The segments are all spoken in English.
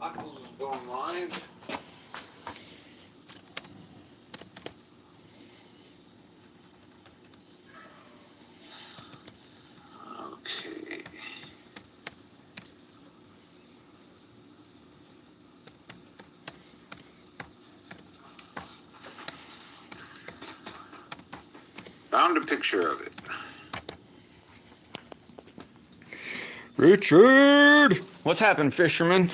Knuckles is going live. Okay. Found a picture of it. Richard! What's happened, fisherman?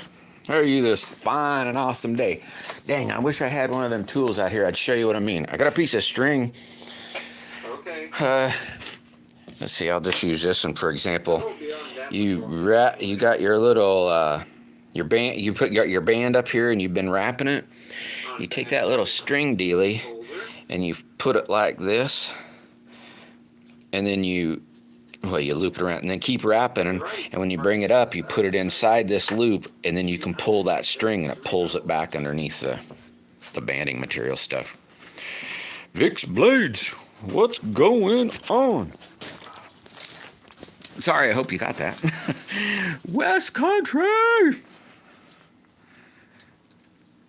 How are you this fine and awesome day? Dang, I wish I had one of them tools out here. I'd show you what I mean. I got a piece of string. Okay. Let's see, I'll just use this one for example. You got your little your band. You got your band up here, and you've been wrapping it. You take that little string dealy, and you put it like this, and then you loop it around, and then keep wrapping, and when you bring it up, you put it inside this loop, and then you can pull that string, and it pulls it back underneath the banding material stuff. Vic's Blades, what's going on? Sorry, I hope you got that. West Country!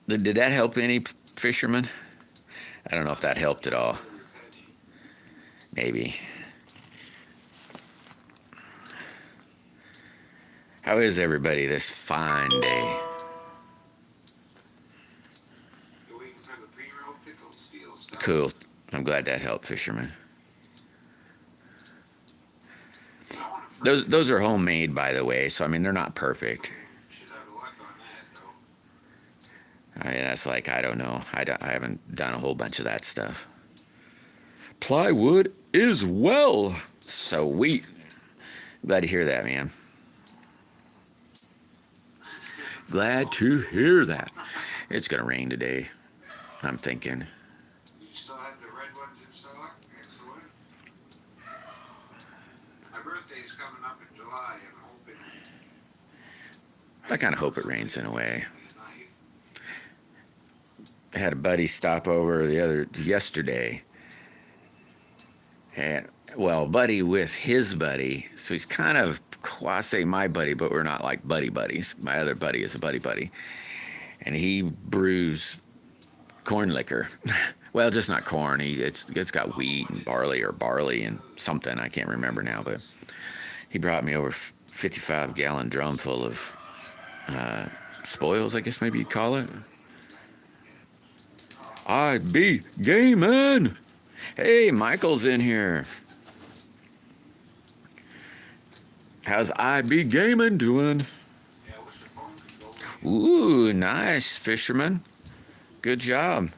Did that help any fishermen? I don't know if that helped at all. Maybe. How is everybody this fine day? Cool. I'm glad that helped, fisherman. Those are homemade, by the way, so I mean they're not perfect. I mean, that's like, I don't know. I haven't done a whole bunch of that stuff. Plywood is well. Sweet. Glad to hear that, man. Glad to hear that. It's going to rain today, I'm thinking. You still have the red ones in stock? Excellent. My birthday's coming up in July. I'm hoping. I kind of hope it rains in a way. I had a buddy stop over yesterday. And, well, buddy with his buddy. So he's kind of quasi my buddy, but we're not like buddy buddies. My other buddy is a buddy buddy. And he brews corn liquor. Well, just not corn. It's got wheat and barley and something. I can't remember now, but he brought me over 55-gallon drum full of spoils, I guess maybe you'd call it. I be gaming. Hey, Michael's in here. How's I be gaming doing? Ooh, nice, fisherman. Good job.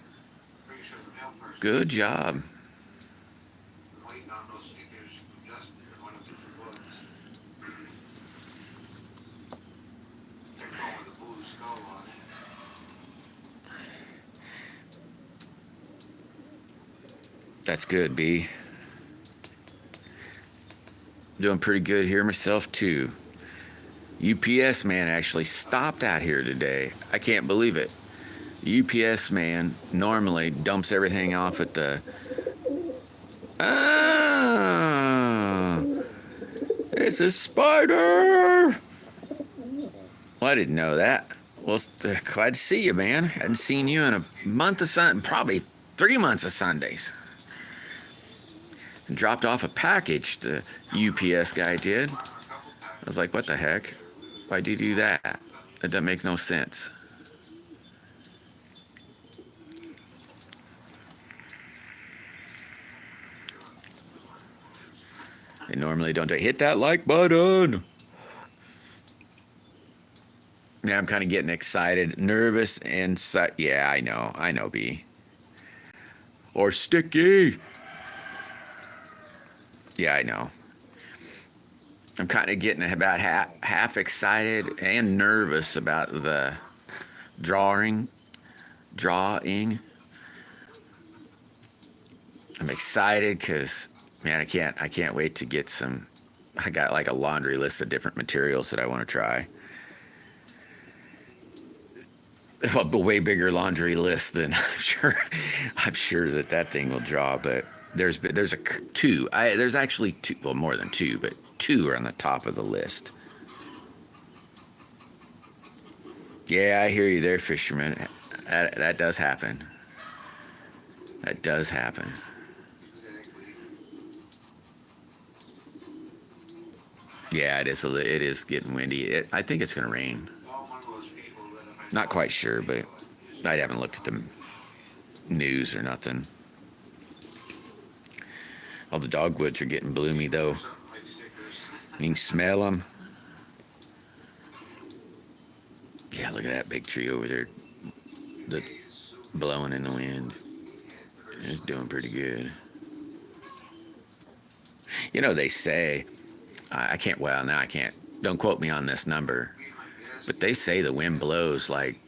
Good job. That's good, B. Doing pretty good here myself, too. UPS man actually stopped out here today. I can't believe it. The UPS man normally dumps everything off at the... Ah! It's a spider! Well, I didn't know that. Well, glad to see you, man. Hadn't seen you in a month of probably 3 months of Sundays. And dropped off a package, the UPS guy did. I was like, what the heck? Why'd you do that? That makes no sense. They normally don't hit that like button. Yeah, I'm kind of getting excited, nervous, and yeah, I know, B. Or sticky. Yeah, I know. I'm kind of getting about half excited and nervous about the drawing drawing. I'm excited because, man, I can't wait to get some. I got like a laundry list of different materials that I want to try. A way bigger laundry list than I'm sure that thing will draw. But there's a two. There's actually two. Well, more than two, but two are on the top of the list. Yeah, I hear you there, fisherman. That does happen. That does happen. Yeah, it is getting windy. I think it's going to rain. Not quite sure, but I haven't looked at the news or nothing. All the dogwoods are getting bloomy, though. You can smell them. Yeah, look at that big tree over there that's blowing in the wind. It's doing pretty good. You know, they say, I can't, well, now I can't, don't quote me on this number, but they say the wind blows like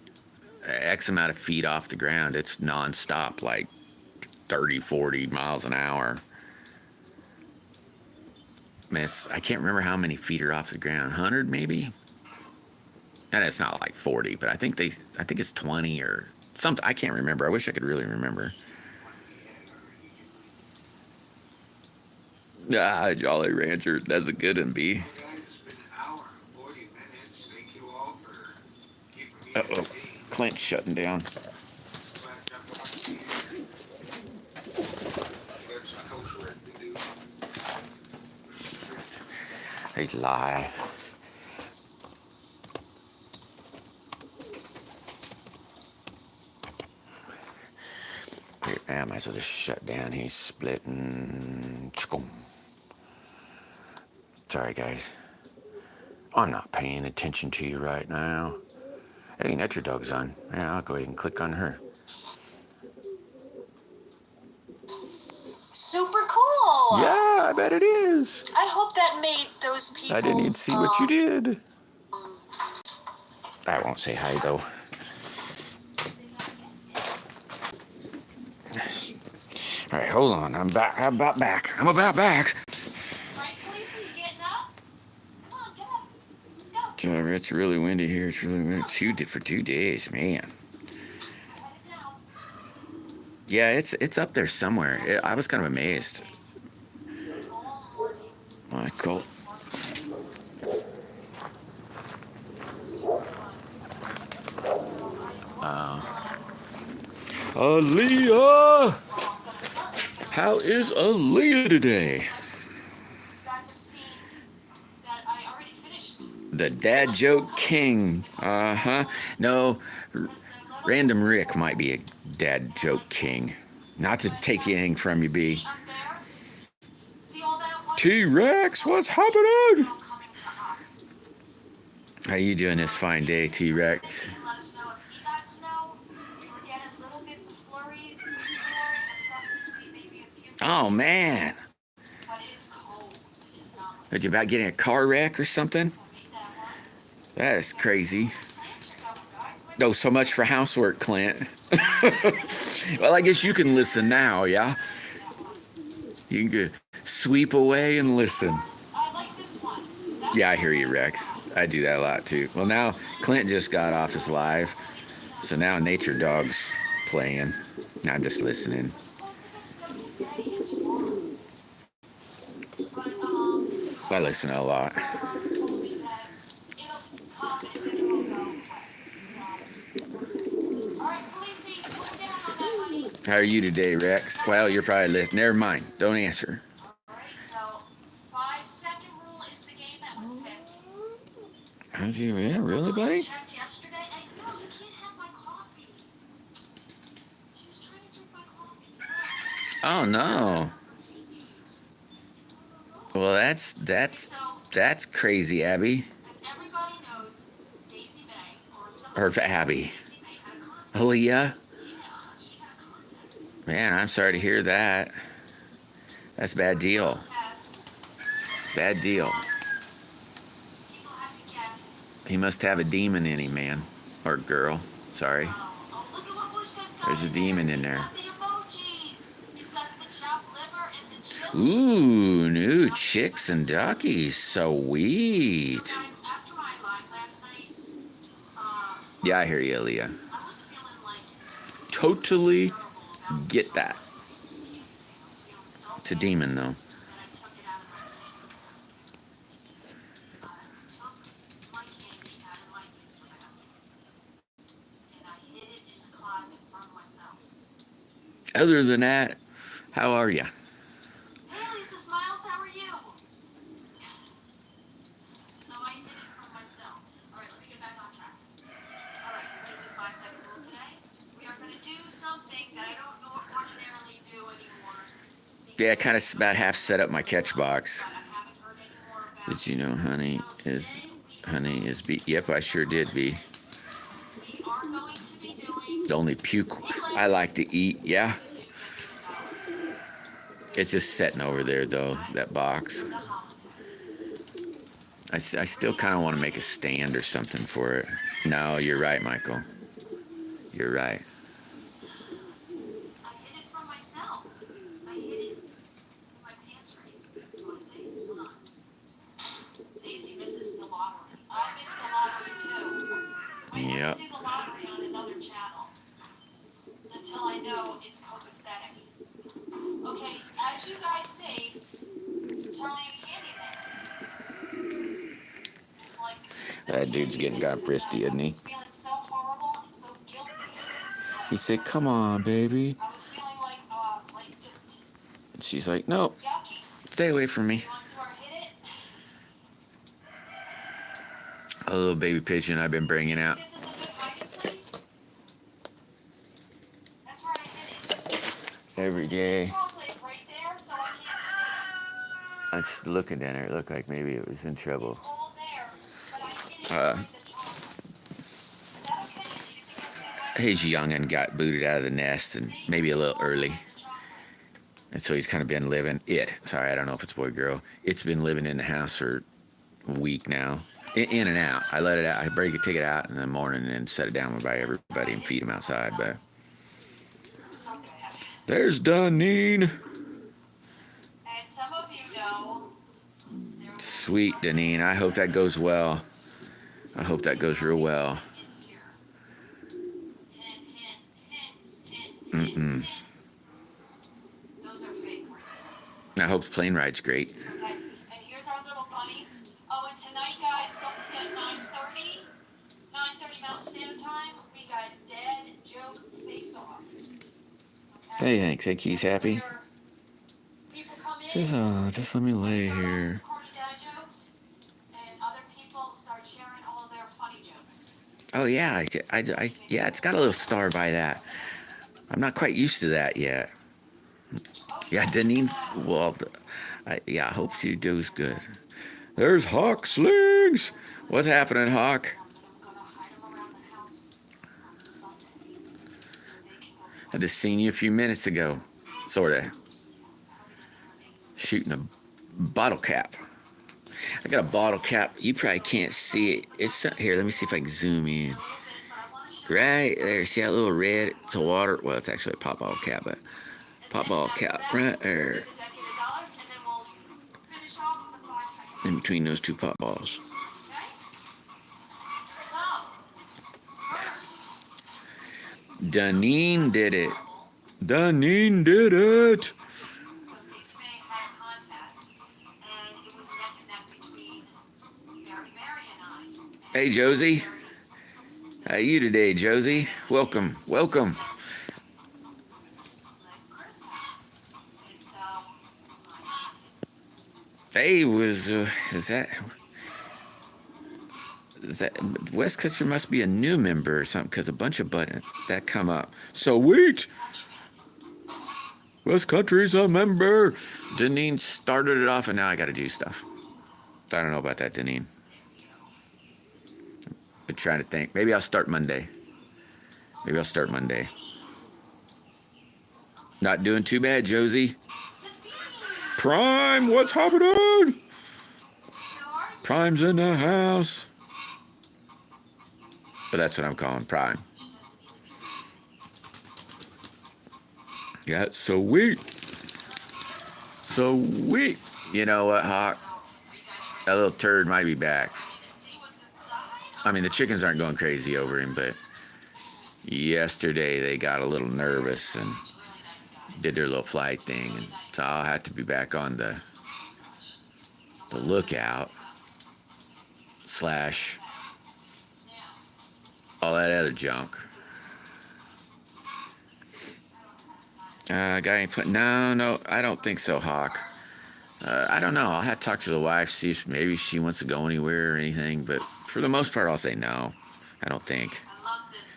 X amount of feet off the ground. It's nonstop, like 30, 40 miles an hour. Man, I can't remember how many feet are off the ground. 100 maybe? And it's not like 40, but I think it's 20 or something. I can't remember. I wish I could really remember. Ah, Jolly Rancher, that's a good one, B. Uh-oh, Clint's shutting down. He's lying. I might as well just shut down. He's splitting. Sorry, guys. I'm not paying attention to you right now. Hey, Nature Dog's on. Yeah, I'll go ahead and click on her. Super cool. Yeah, I bet it is. I hope that made those people. I didn't even see what you did. I won't say hi, though. All right, hold on. I'm back. I'm about back. All right, Khaleesi, you getting up? Come on, get up. Let's go. It's really windy here. It's really windy. For 2 days, man. Yeah, it's up there somewhere. I was kind of amazed. Michael. Aaliyah! How is Aaliyah today? The Dad Joke King. Uh-huh. No, Random Rick might be a Dad Joke King. Not to take anything from you, B. T-Rex, what's happening? How you doing this fine day, T-Rex? Oh, man. Are you about getting a car wreck or something? That is crazy. Oh, so much for housework, Clint. Well, I guess you can listen now, yeah? You can sweep away and listen. Yeah, I hear you, Rex. I do that a lot, too. Well, now Clint just got off his live, so now Nature Dog's playing. I'm just listening. I listen a lot. How are you today, Rex? Well, you're probably listening. Never mind. Don't answer. Alright, so 5-second rule is the game that was picked. How'd you, yeah, really, buddy? I checked yesterday. No, you can't have my coffee. She was trying to drink my coffee. Oh, no. Well, that's crazy, Abby. As everybody knows, Daisy Bay, or Or Abby. Daisy Bay had a contest. Aaliyah. Yeah, she had a contest. Man, I'm sorry to hear that. That's a bad deal. Bad deal. People have to guess. He must have a demon in him, man. Or girl. Sorry. Oh, look at what Bushka's There's a demon in there. It's got the emojis. It's got the chopped liver and the chili. Ooh, new chicks and duckies. Sweet. Guys, after my live last night, Yeah, I hear you, Leah. I was feeling like Totally terrible about get that. I was feeling so It's a bad demon, though. that I took it out of my history basket. I took my candy out of my history basket and I hid it in the closet from myself. Other than that, how are you? Hey, Lisa Smiles, how are you? So I hid it from myself. All right, let me get back on track. All right, we're going to do 5-second rule today. We are going to do something that I don't ordinarily do anymore. Yeah, kind of about half set up my catch box. But I haven't heard any more about Did you know honey So is today honey is B? Yep, I sure did, B. we are going to be doing The only puke I like to eat. Yeah, it's just sitting over there though. That box. the holiday. I still kind of want to make a stand or something for it. No, you're right, Michael. You're right. I hid it from myself. I hid it in my pantry. You want to see? Hold on. Daisy misses the lottery. I miss the lottery too. I Yep. have to do the lottery on another channel until I know it's copacetic. Okay, as you guys see, Charlie and Candyman. It's like That dude's getting kind of frisky, isn't I he? was feeling so horrible and so guilty. He said, "Come on, baby." I was feeling like just She's like, "Nope, yucky. stay away from me." You want to see where I hid it? A little baby pigeon I've been bringing out This is a good hiding place. That's where I hid it. every day. Chocolate right there, so I can't I'm just looking at it. It looked like maybe it was in see. trouble. It's all there, but I hid it Uh, behind the chocolate. Is that okay? Do you think that's a good His young'un got booted out of the nest and maybe a little early. behind the chocolate? And so he's kind of been living Sorry, I don't know if it's boy or girl. It's been living in the house for a week now. In and out. I let it out. I take it out in the morning and set it down by everybody and feed him outside. But I'm so good. there's Duneen. And some of you know there was Sweet Duneen. I hope that goes well. I hope that goes real well. in here. Hint, hint, hint, hint, hint, Mm-mm. hint. Those are fake right I hope the plane ride's great. there. Okay, and here's our little bunnies. Oh, and tonight, guys, don't forget 9:30 Mountain Standard Time. We got Dad Joke Face Off. Okay. Hey, Hank, think he's happy? People come in. Says, just let me lay start off here. recording dad jokes, and other people start sharing all of their funny jokes. Oh, yeah. Yeah, it's got a little star by that. I'm not quite used to that yet. Oh, Yeah, Duneen's, well, I hope she does good. There's Hawk Slings. What's happening, Hawk? And I'm gonna hide them around the house on Sunday, so they can go I just seen you a few minutes ago. Sort of. Shooting a bottle cap. I got a bottle cap. You probably can't see it. It's here. Let me see if I can zoom in. Right there. See that little red? It's a water. Well, it's actually a pop bottle cap, but pop bottle cap right there. In between those two pop balls. Duneen did it. Duneen did it. So Daisy May had a contest, and it was neck and neck between Mary and I. Hey, Josie. How you today, Josie? Welcome, welcome. Chris had. And so Hey, is that West Country must be a new member or something, because a bunch of buttons that come up. Sweet. West Country's a member. Deneen started it off, and now I got to do stuff. I don't know about that, Deneen. Been trying to think. Maybe I'll start Monday. Not doing too bad, Josie. Prime, what's happening? Prime's in the house. But that's what I'm calling Prime. Yeah, sweet. Sweet. You know what, Hawk? That little turd might be back. I mean, the chickens aren't going crazy over him, but yesterday they got a little nervous and did their little flight thing, and so I'll have to be back on the lookout / all that other junk. Guy ain't playing. No, I don't think so, Hawk. I don't know. I'll have to talk to the wife, see if maybe she wants to go anywhere or anything. But for the most part, I'll say no. I don't think.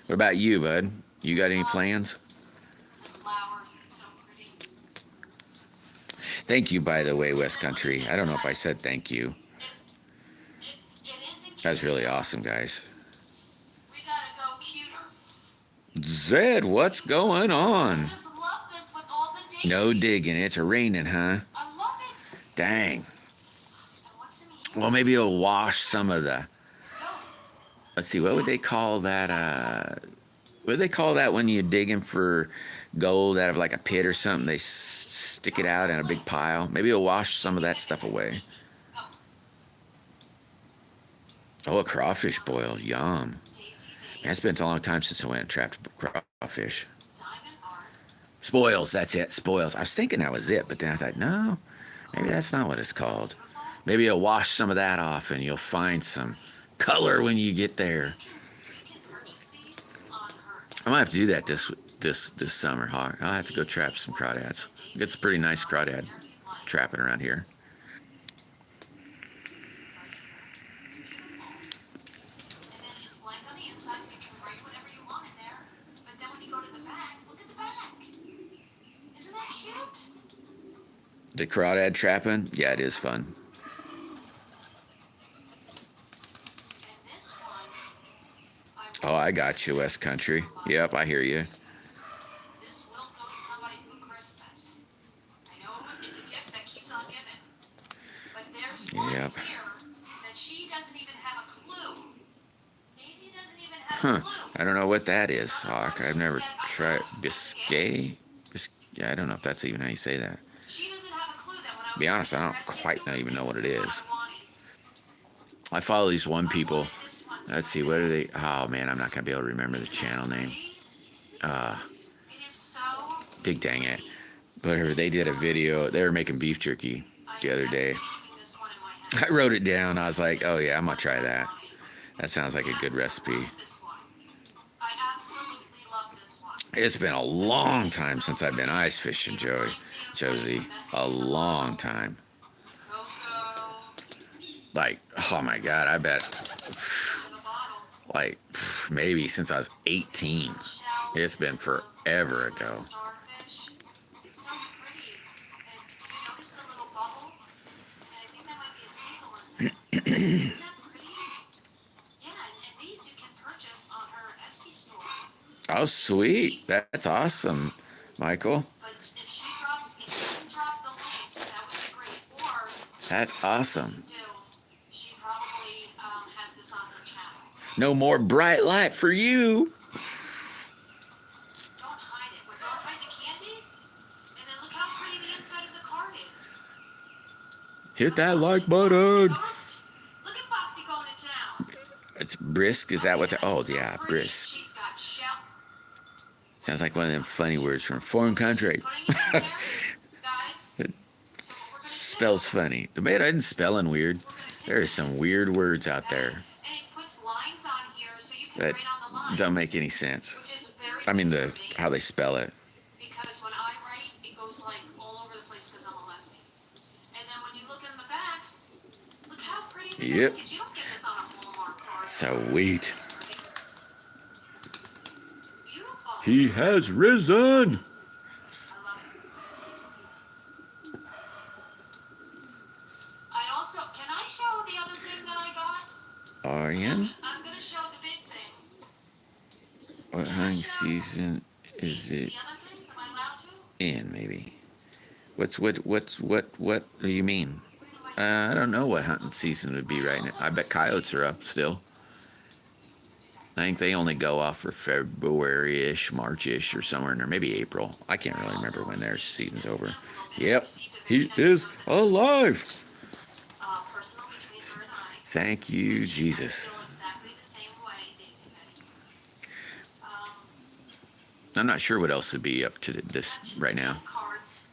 What about you, bud? You got any plans? Thank you, by the way, West Country. I don't know if I said thank you. That's really awesome, guys. Zed, what's going on? No digging. It's raining, huh? Dang. Well, maybe it'll wash some of the... Let's see, what would they call that? What do they call that when you're digging for gold out of like a pit or something? They stick it out in a big pile. Maybe it'll wash some of that stuff away. Oh, a crawfish boil. Yum. Man, it's been a long time since I went and trapped crawfish. Spoils, that's it. Spoils. I was thinking that was it, but then I thought, no, maybe that's not what it's called. Maybe you'll wash some of that off and you'll find some color when you get there. I might have to do that this summer, Hawk. I'll have to go trap some crawdads. Get some pretty nice crawdad trapping around here. The crawdad trapping? Yeah, it is fun. Oh, I got you, West Country. Yep, I hear you. Yep. Huh. I don't know what that is, Hawk. I've never tried Biscay. Yeah, I don't know if that's even how you say that. To be honest, I don't quite even know what it is. I follow these one people. Let's see, what are they? Oh man, I'm not gonna be able to remember the channel name. Dig dang it. But they did a video. They were making beef jerky the other day. I wrote it down. I was like, oh yeah, I'm gonna try that. That sounds like a good recipe. It's been a long time since I've been ice fishing, Josie. A long time. Like, oh my God, I bet. Like, maybe since I was 18. It's been forever ago. Oh, sweet. That's awesome, Michael. That's awesome. No more bright light for you. Don't hide it. Don't hide the candy. And then look how pretty the inside of the card is. Hit that like button. Look at Foxy going to town. It's brisk. Is that what the... Oh, yeah, brisk. Sounds like one of them funny words from foreign country. It spells funny. The man isn't spelling weird. There are some weird words out there that don't make any sense. I mean, how they spell it. Because when I write, it goes like all over the place because I'm a lefty. And then when you look in the back, look how pretty the back is. You don't get this on a Hallmark card. Sweet. It's beautiful. He has risen. I love it. I also, can I show the other thing that I got? Arian? I'm going to show the big thing. What hunting season is it in, maybe? What do you mean? I don't know what hunting season would be right now. I bet coyotes are up still. I think they only go off for February-ish, March-ish, or somewhere in there. Maybe April. I can't really remember when their season's over. Yep, he is alive. Personal between her and I. Thank you, Jesus. I feel exactly the same way, Daisy Betty. I'm not sure what else would be up to this right now. Cards.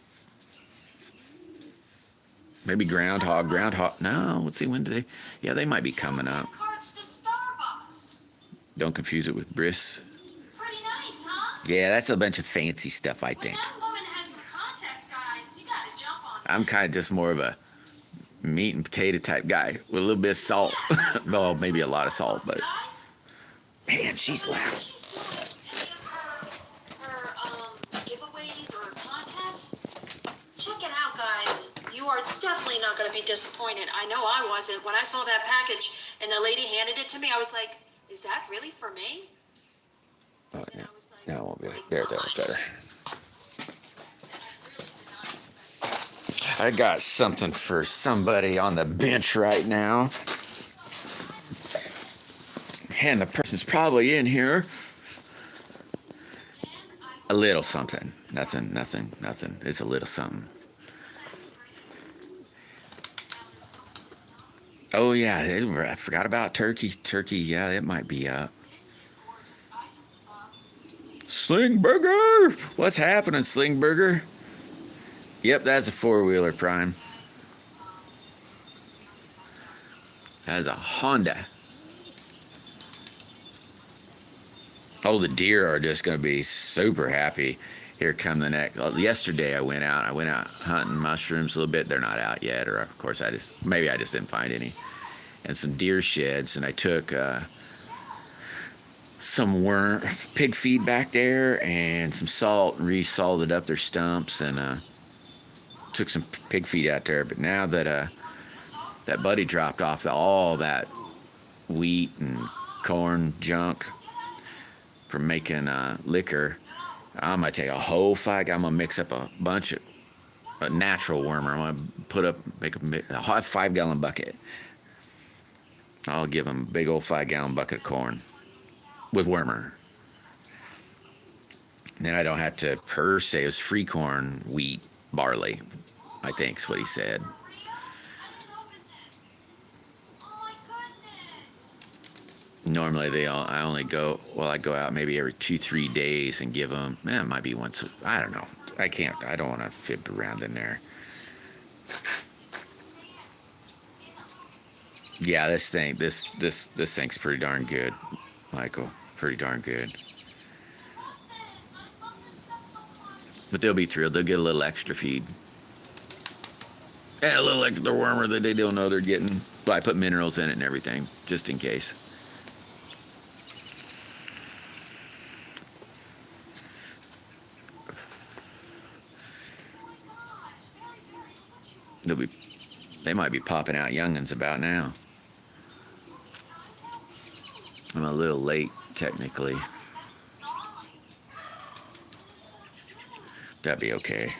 Maybe Groundhog. No, let's see, when do they? Yeah, they might be coming up. Cards to Starbucks. Don't confuse it with Briss. Pretty nice, huh? Yeah, that's a bunch of fancy stuff, I When think. that woman has some contest, guys, you gotta jump on I'm kind of just more of a meat and potato type guy with a little bit of salt. Well, maybe a lot of salt, but man, she's loud. She's doing any of her giveaways or contests. Check it out, guys. You are definitely not going to be disappointed. I know I wasn't. When I saw that package and the lady handed it to me, I was like, is that really for me? Oh, And no, I was like, no, it won't be. "My There, gosh." better. And I really did not expect that. I got something for somebody on the bench right now. And the person's probably in here. A little something. Nothing. It's a little something. Oh, yeah, I forgot about turkey. Turkey, yeah, it might be up. Slingburger! What's happening, Slingburger? Yep, that's a four-wheeler, Prime. That's a Honda. Oh, the deer are just going to be super happy. Here come the next. Yesterday I went out hunting mushrooms a little bit. They're not out yet, or of course I just didn't find any. And some deer sheds, and I took some pig feed back there and some salt and re-salted up their stumps, and took some pig feed out there. But now that that buddy dropped off all that wheat and corn junk from making liquor, I'm gonna take a whole I'm gonna mix up a bunch of a natural wormer. I'm gonna make a hot 5-gallon bucket. I'll give him a big old 5-gallon bucket of corn with wormer. And then I don't have to per se. It was free corn, wheat, barley, I think is what he said. I didn't open this. Oh my goodness. Normally I go out maybe every 2-3 days and give them. It might be once. I don't know. I don't want to fib around in there. Yeah, this thing's pretty darn good, Michael. Pretty darn good. But they'll be thrilled. They'll get a little extra feed. And a little extra wormer that they don't know they're getting. But I put minerals in it and everything, just in case. They might be popping out youngins about now. I'm a little late, technically. That'd be okay.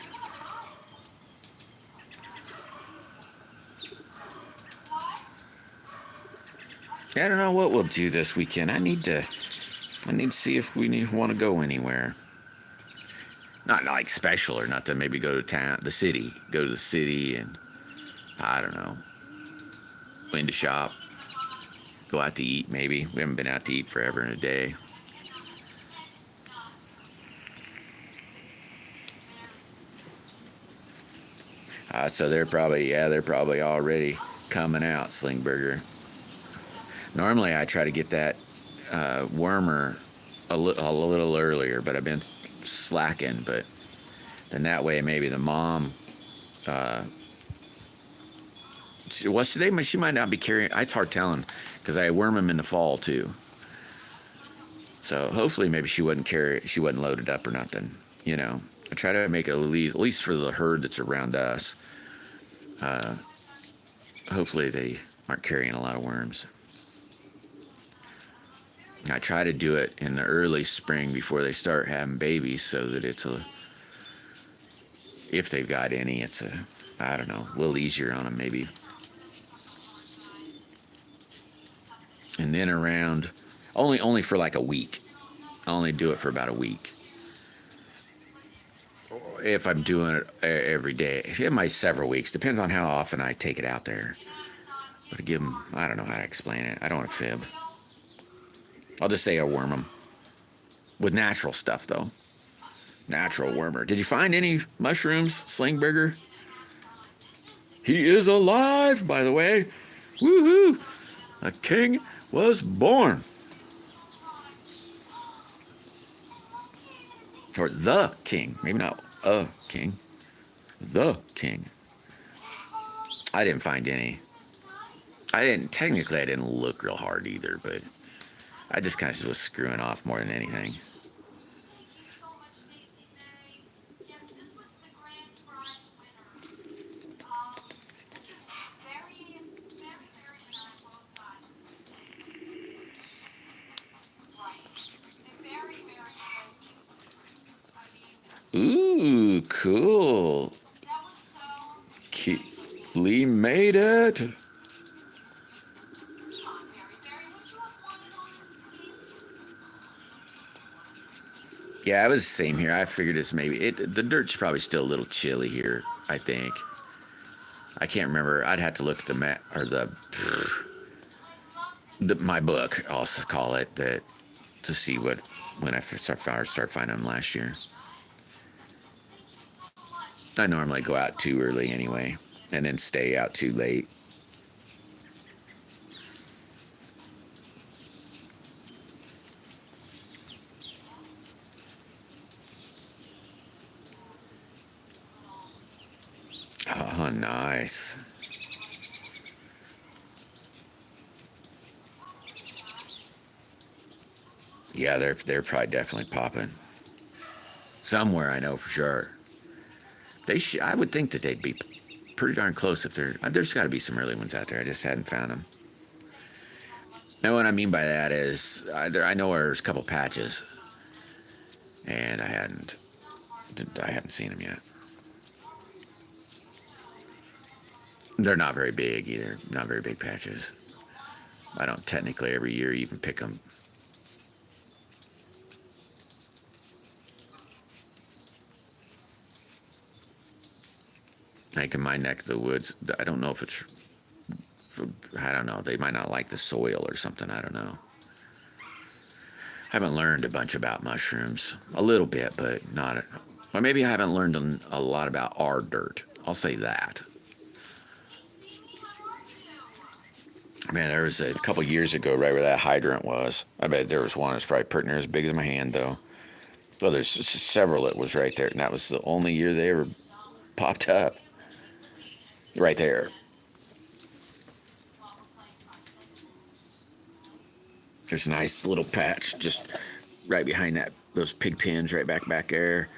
I don't know what we'll do this weekend. I need to see if we want to go anywhere. Not like special or nothing. Maybe go to town, the city. Go to the city and I don't know. Go into shop. Go out to eat, maybe. We haven't been out to eat forever and a day. So they're probably already coming out, Slingburger. Normally I try to get that wormer a little earlier, but I've been slacking. But then that way maybe the mom, she might not be carrying. It's hard telling because I worm them in the fall too. So hopefully maybe she wasn't loaded up or nothing. You know, I try to make it at least for the herd that's around us. Hopefully they aren't carrying a lot of worms. I try to do it in the early spring before they start having babies, so that if they've got any, it's I don't know, a little easier on them maybe. And then around Only for like a week. I only do it for about a week. If I'm doing it every day. It might several weeks. Depends on how often I take it out there. But to give them, I don't know how to explain it. I don't want to fib. I'll just say I worm them. With natural stuff, though. Natural wormer. Did you find any mushrooms, Slingberger? He is alive, by the way. Woohoo! A king was born. For the king. Maybe not a king. The king. I didn't find any. Technically I didn't look real hard either, but I just kind of was screwing off more than anything. Ooh, cool. Lee made it. Yeah, it was the same here. I figured it's maybe the dirt's probably still a little chilly here, I think. I can't remember. I'd have to look at the map or my book, I'll call it, that to see when I start finding them last year. I normally go out too early anyway, and then stay out too late. Oh, nice. Yeah, they're probably definitely popping. Somewhere, I know for sure. I would think that they'd be pretty darn close if there's got to be some early ones out there. I just hadn't found them. Now, what I mean by that is, I know there's a couple patches, and I hadn't seen them yet. They're not very big either. Not very big patches. I don't technically every year even pick them. Like in my neck of the woods, I don't know if it's, I don't know, they might not like the soil or something, I don't know. I haven't learned a bunch about mushrooms. A little bit, but not, or maybe I haven't learned a lot about our dirt. I'll say that. Man, there was a couple years ago right where that hydrant was. I bet there was one that's probably pretty near as big as my hand, though. Well, there's several that was right there, and that was the only year they ever popped up. Right there. There's a nice little patch just right behind those pig pens right back there.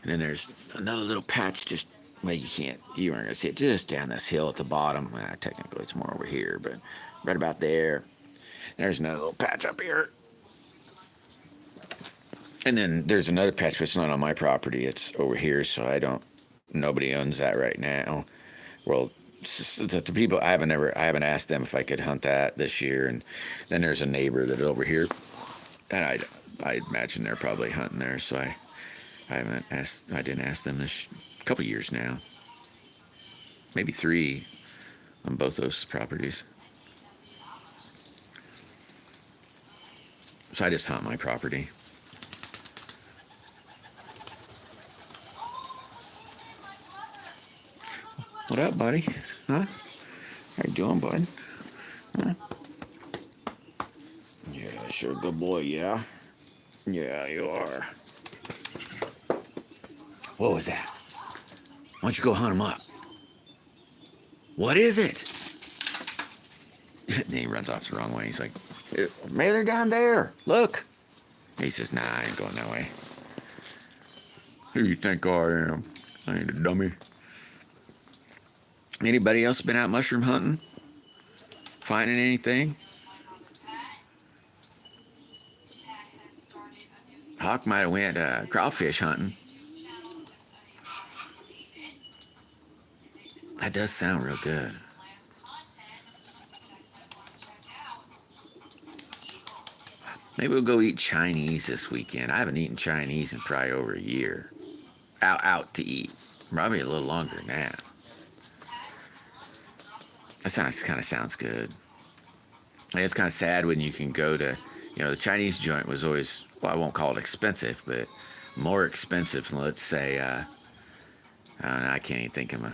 And then there's another little patch just, well, you aren't going to see it, just down this hill at the bottom. Well, technically it's more over here, but right about there. There's another little patch up here. And then there's another patch, but it's not on my property. It's over here, so nobody owns that right now. Well, the people, I haven't asked them if I could hunt that this year. And then there's a neighbor that's over here, and I imagine they're probably hunting there. So I didn't ask them this couple years now, maybe 3 on both those properties. So I just hunt my property. What up, buddy? Huh? How you doing, bud? Huh? Yeah, sure, good boy, yeah? Yeah, you are. What was that? Why don't you go hunt him up? What is it? Then he runs off the wrong way. He's like, maybe they're down there. Look. He says, nah, I ain't going that way. Who you think I am? I ain't a dummy. Anybody else been out mushroom hunting? Finding anything? Hawk might have went crawfish hunting. That does sound real good. Maybe we'll go eat Chinese this weekend. I haven't eaten Chinese in probably over a year. Out to eat. Probably a little longer than that. That kind of sounds good. It's kind of sad when you can go to, the Chinese joint was always, well, I won't call it expensive, but more expensive than, let's say, I don't know, I can't even think of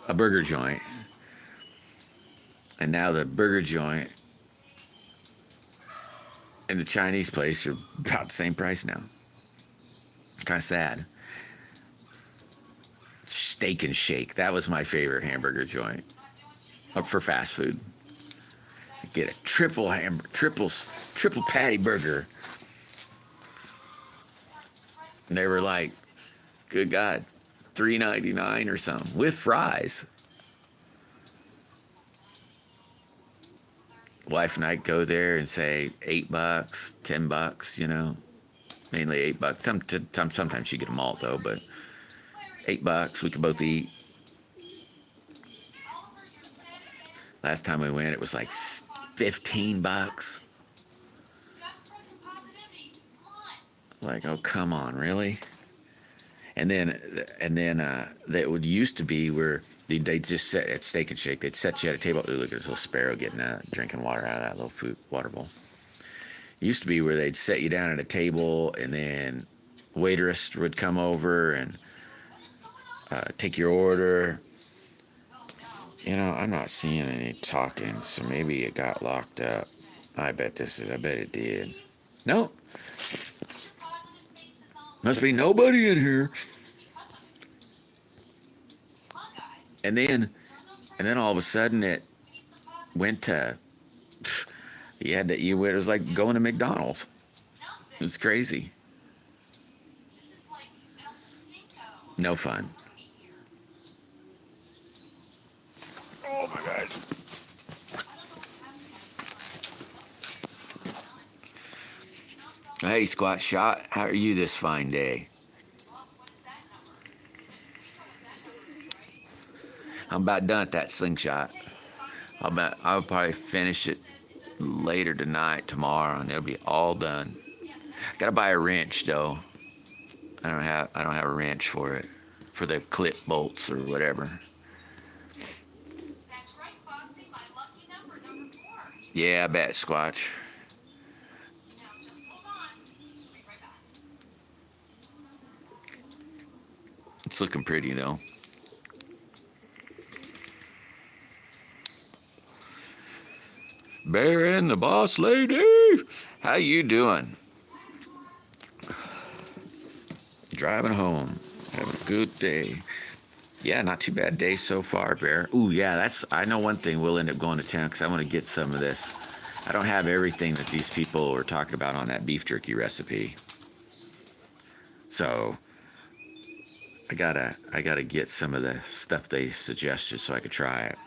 a burger joint. And now the burger joint and the Chinese place are about the same price now. Kind of sad. Steak and Shake. That was my favorite hamburger joint. Up for fast food. Get a triple patty burger. And they were like, good God, $3.99 or something with fries. Wife and I go there and say $8, $10, mainly $8. Sometimes she get them all though, but $8 we could both eat. Last time we went, it was like $15. Like, oh come on, really? And then that would used to be where they just set at Steak and Shake. They'd set you at a table. Ooh, look at this little sparrow getting drinking water out of that little water bowl. It used to be where they'd set you down at a table, and then waitress would come over and take your order. I'm not seeing any talking, so maybe it got locked up. I bet it did. Nope. Must be nobody in here. And then all of a sudden it went to, it was like going to McDonald's. It was crazy. No fun. Oh my gosh. Hey, Squat Shot, how are you this fine day? I'm about done at that slingshot. I'll probably finish it later tonight, tomorrow, and it'll be all done. Gotta buy a wrench though. I don't have a wrench for it, for the clip bolts or whatever. Yeah, I bet, Squatch. It's looking pretty though. Bear and the boss lady, how you doing? Driving home, having a good day. Yeah, not too bad day so far, Bear. Ooh, yeah, I know one thing, we'll end up going to town because I want to get some of this. I don't have everything that these people were talking about on that beef jerky recipe. So I gotta get some of the stuff they suggested so I could try it.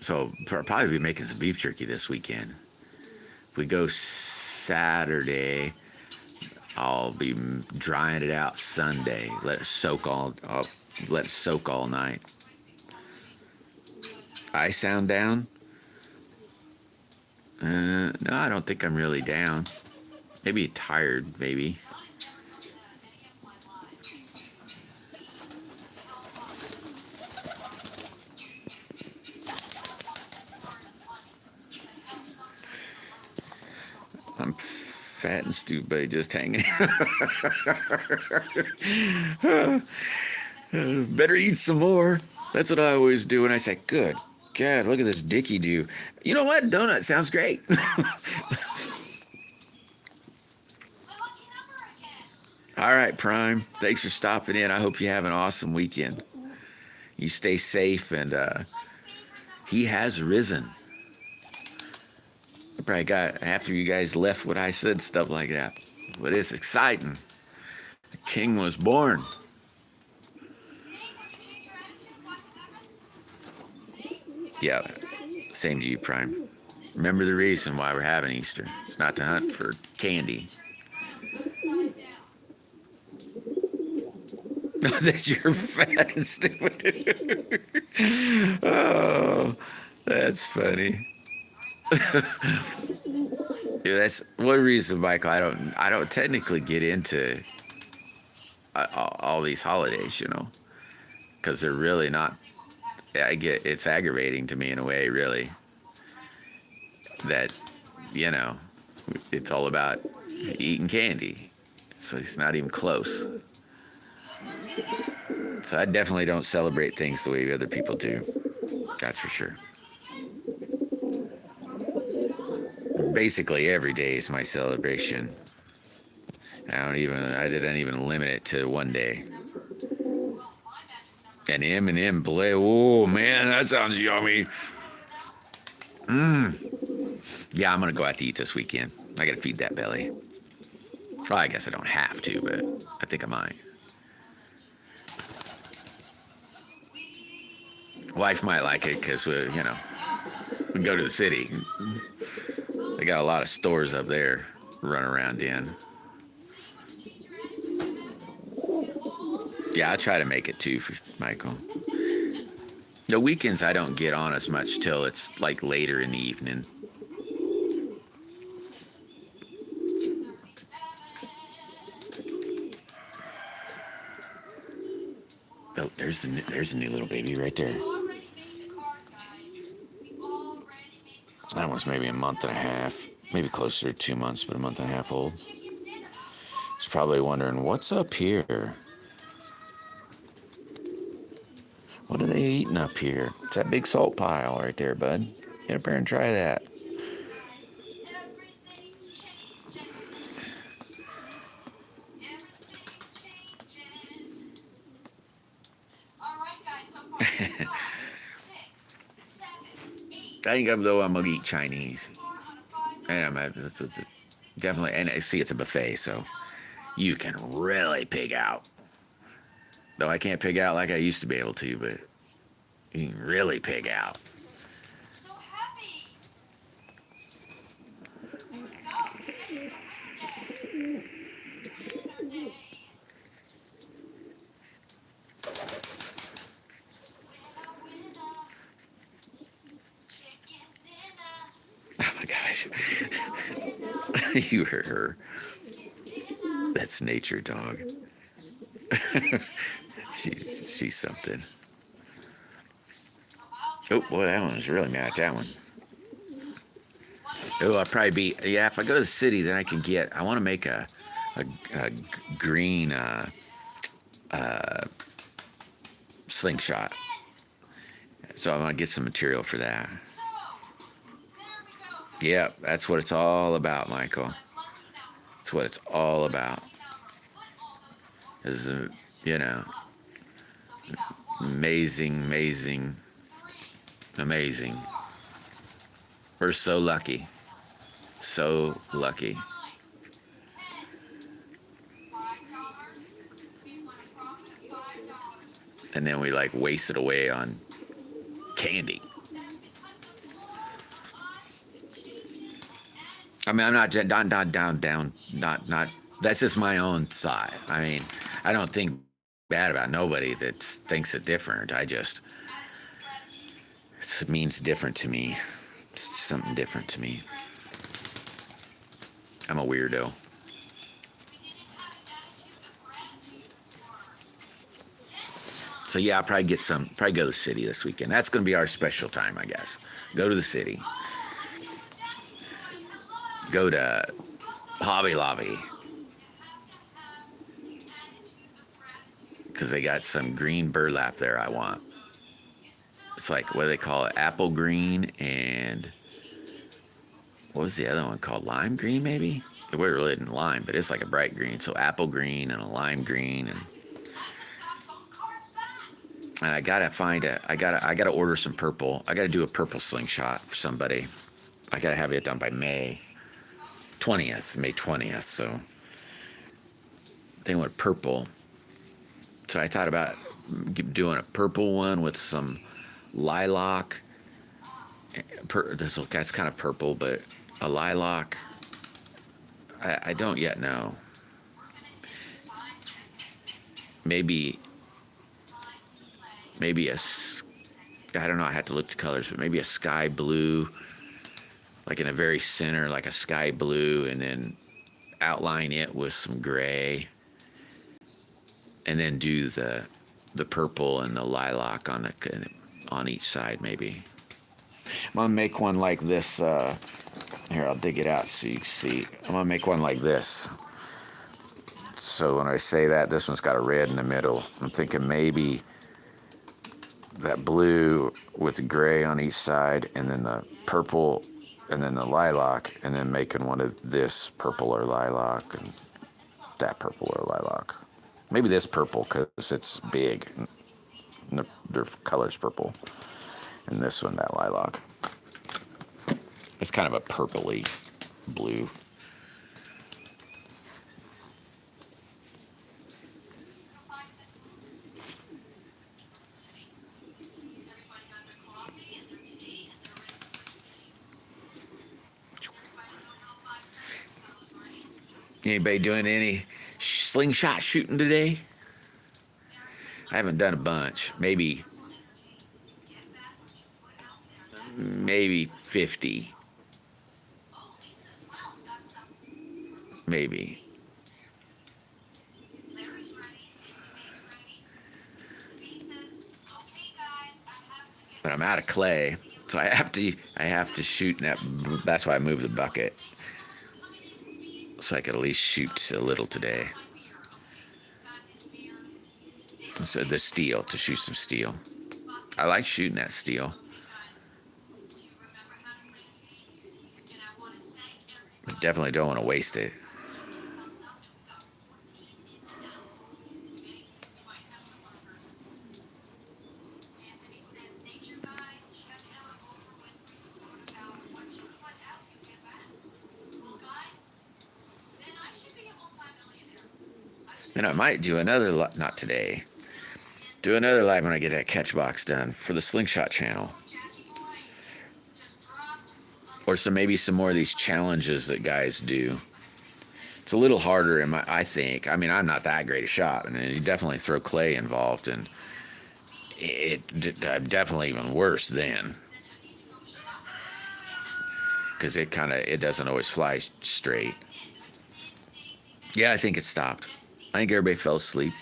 So I'll probably be making some beef jerky this weekend. If we go Saturday, I'll be drying it out Sunday. Let it soak all night. I sound down? No, I don't think I'm really down. Maybe tired, maybe. I'm fat and stupid, just hanging. Better eat some more. That's what I always do when I say, good God, look at this Dickie do. You know what? Donut sounds great. All right, Prime. Thanks for stopping in. I hope you have an awesome weekend. You stay safe, and he has risen. I probably got after you guys left what I said, stuff like that. But it's exciting. The king was born. Yeah, same to you, Prime. Remember the reason why we're having Easter. It's not to hunt for candy. That you're fat and stupid. Oh, That's funny. Yeah, that's one reason, Michael. I don't technically get into all these holidays, because they're really not. I get it's aggravating to me in a way, really, that you know it's all about eating candy. So it's not even close. So I definitely don't celebrate things the way other people do. That's for sure. Basically, every day is my celebration. I didn't even limit it to one day. And M&M Blay. Oh man, that sounds yummy. Yeah, I'm gonna go out to eat this weekend. I gotta feed that belly. Well, I guess I don't have to, but I think I might. Wife might like it because we go to the city. They got a lot of stores up there to run around in. Yeah, I try to make it too for Michael. The weekends I don't get on as much till it's like later in the evening. Oh, there's the new little baby right there. That one's maybe a month and a half, maybe closer to 2 months, but a month and a half old. He's probably wondering what's up here. What are they eating up here? It's that big salt pile right there, bud. Get up there and try that. I think I'm gonna eat Chinese, and definitely. And I see it's a buffet, so you can really pig out. Though I can't pig out like I used to be able to, but you can really pig out. Oh my gosh. You heard her. That's nature, dog. She's something. Oh boy, that one was really mad at that one. Oh, I'll probably be if I go to the city, then I can get. I want to make a green slingshot, so I want to get some material for that. Yep, that's what it's all about, Michael. That's what it's all about. Is amazing. We're so lucky. So lucky. And then we like waste it away on candy. I mean, I'm not down. Not. That's just my own side. I mean, I don't think bad about nobody that thinks it different. It means different to me. It's something different to me. I'm a weirdo. So yeah, I'll probably go to the city this weekend. That's going to be our special time, I guess. Go to the city. Go to Hobby Lobby. Because they got some green burlap there I want. It's like, what do they call it? Apple green and... what was the other one called? Lime green, maybe? It really isn't lime, but it's like a bright green. So apple green and a lime green. And I gotta I gotta order some purple. I gotta do a purple slingshot for somebody. I gotta have it done by May 20th. So they want purple. So I thought about doing a purple one with some lilac. That's kind of purple, but a lilac. I don't yet know. Maybe a I don't know, I have to look at the colors, but maybe a sky blue, like in a very center, like a sky blue, and then outline it with some gray, and then do the purple and the lilac on each side maybe. I'm gonna make one like this. Here, I'll dig it out so you can see. I'm gonna make one like this. So when I say that, this one's got a red in the middle. I'm thinking maybe that blue with the gray on each side, and then the purple, and then the lilac, and then making one of this purple or lilac, and that purple or lilac. Maybe this purple because it's big. And their color's purple. And this one, that lilac. It's kind of a purpley blue. Anybody doing any slingshot shooting today? I haven't done a bunch. Maybe 50. Maybe. But I'm out of clay, so I have to shoot in that. That's why I moved the bucket, so I could at least shoot a little today. So the steel, to shoot some steel. I like shooting that steel. But definitely don't want to waste it. And I might do another, not today, do another live when I get that catch box done for the Slingshot channel. Or maybe some more of these challenges that guys do. It's a little harder, I think. I mean, I'm not that great a shot, and you definitely throw clay involved, and I'm definitely even worse then. Because it doesn't always fly straight. Yeah, I think it stopped. I think everybody fell asleep.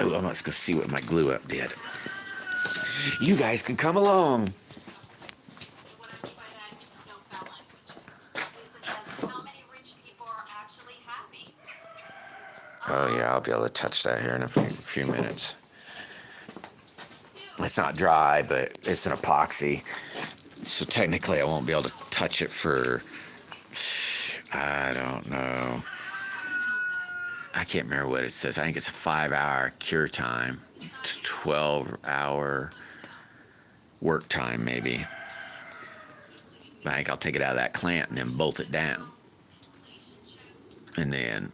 Oh, let's go see what my glue up did. You guys can come along. Oh yeah, I'll be able to touch that here in a few minutes. It's not dry, but it's an epoxy. So technically I won't be able to touch it for, I don't know. I can't remember what it says. I think it's a 5-hour cure time, 12-hour work time maybe. I think I'll take it out of that clamp and then bolt it down. And then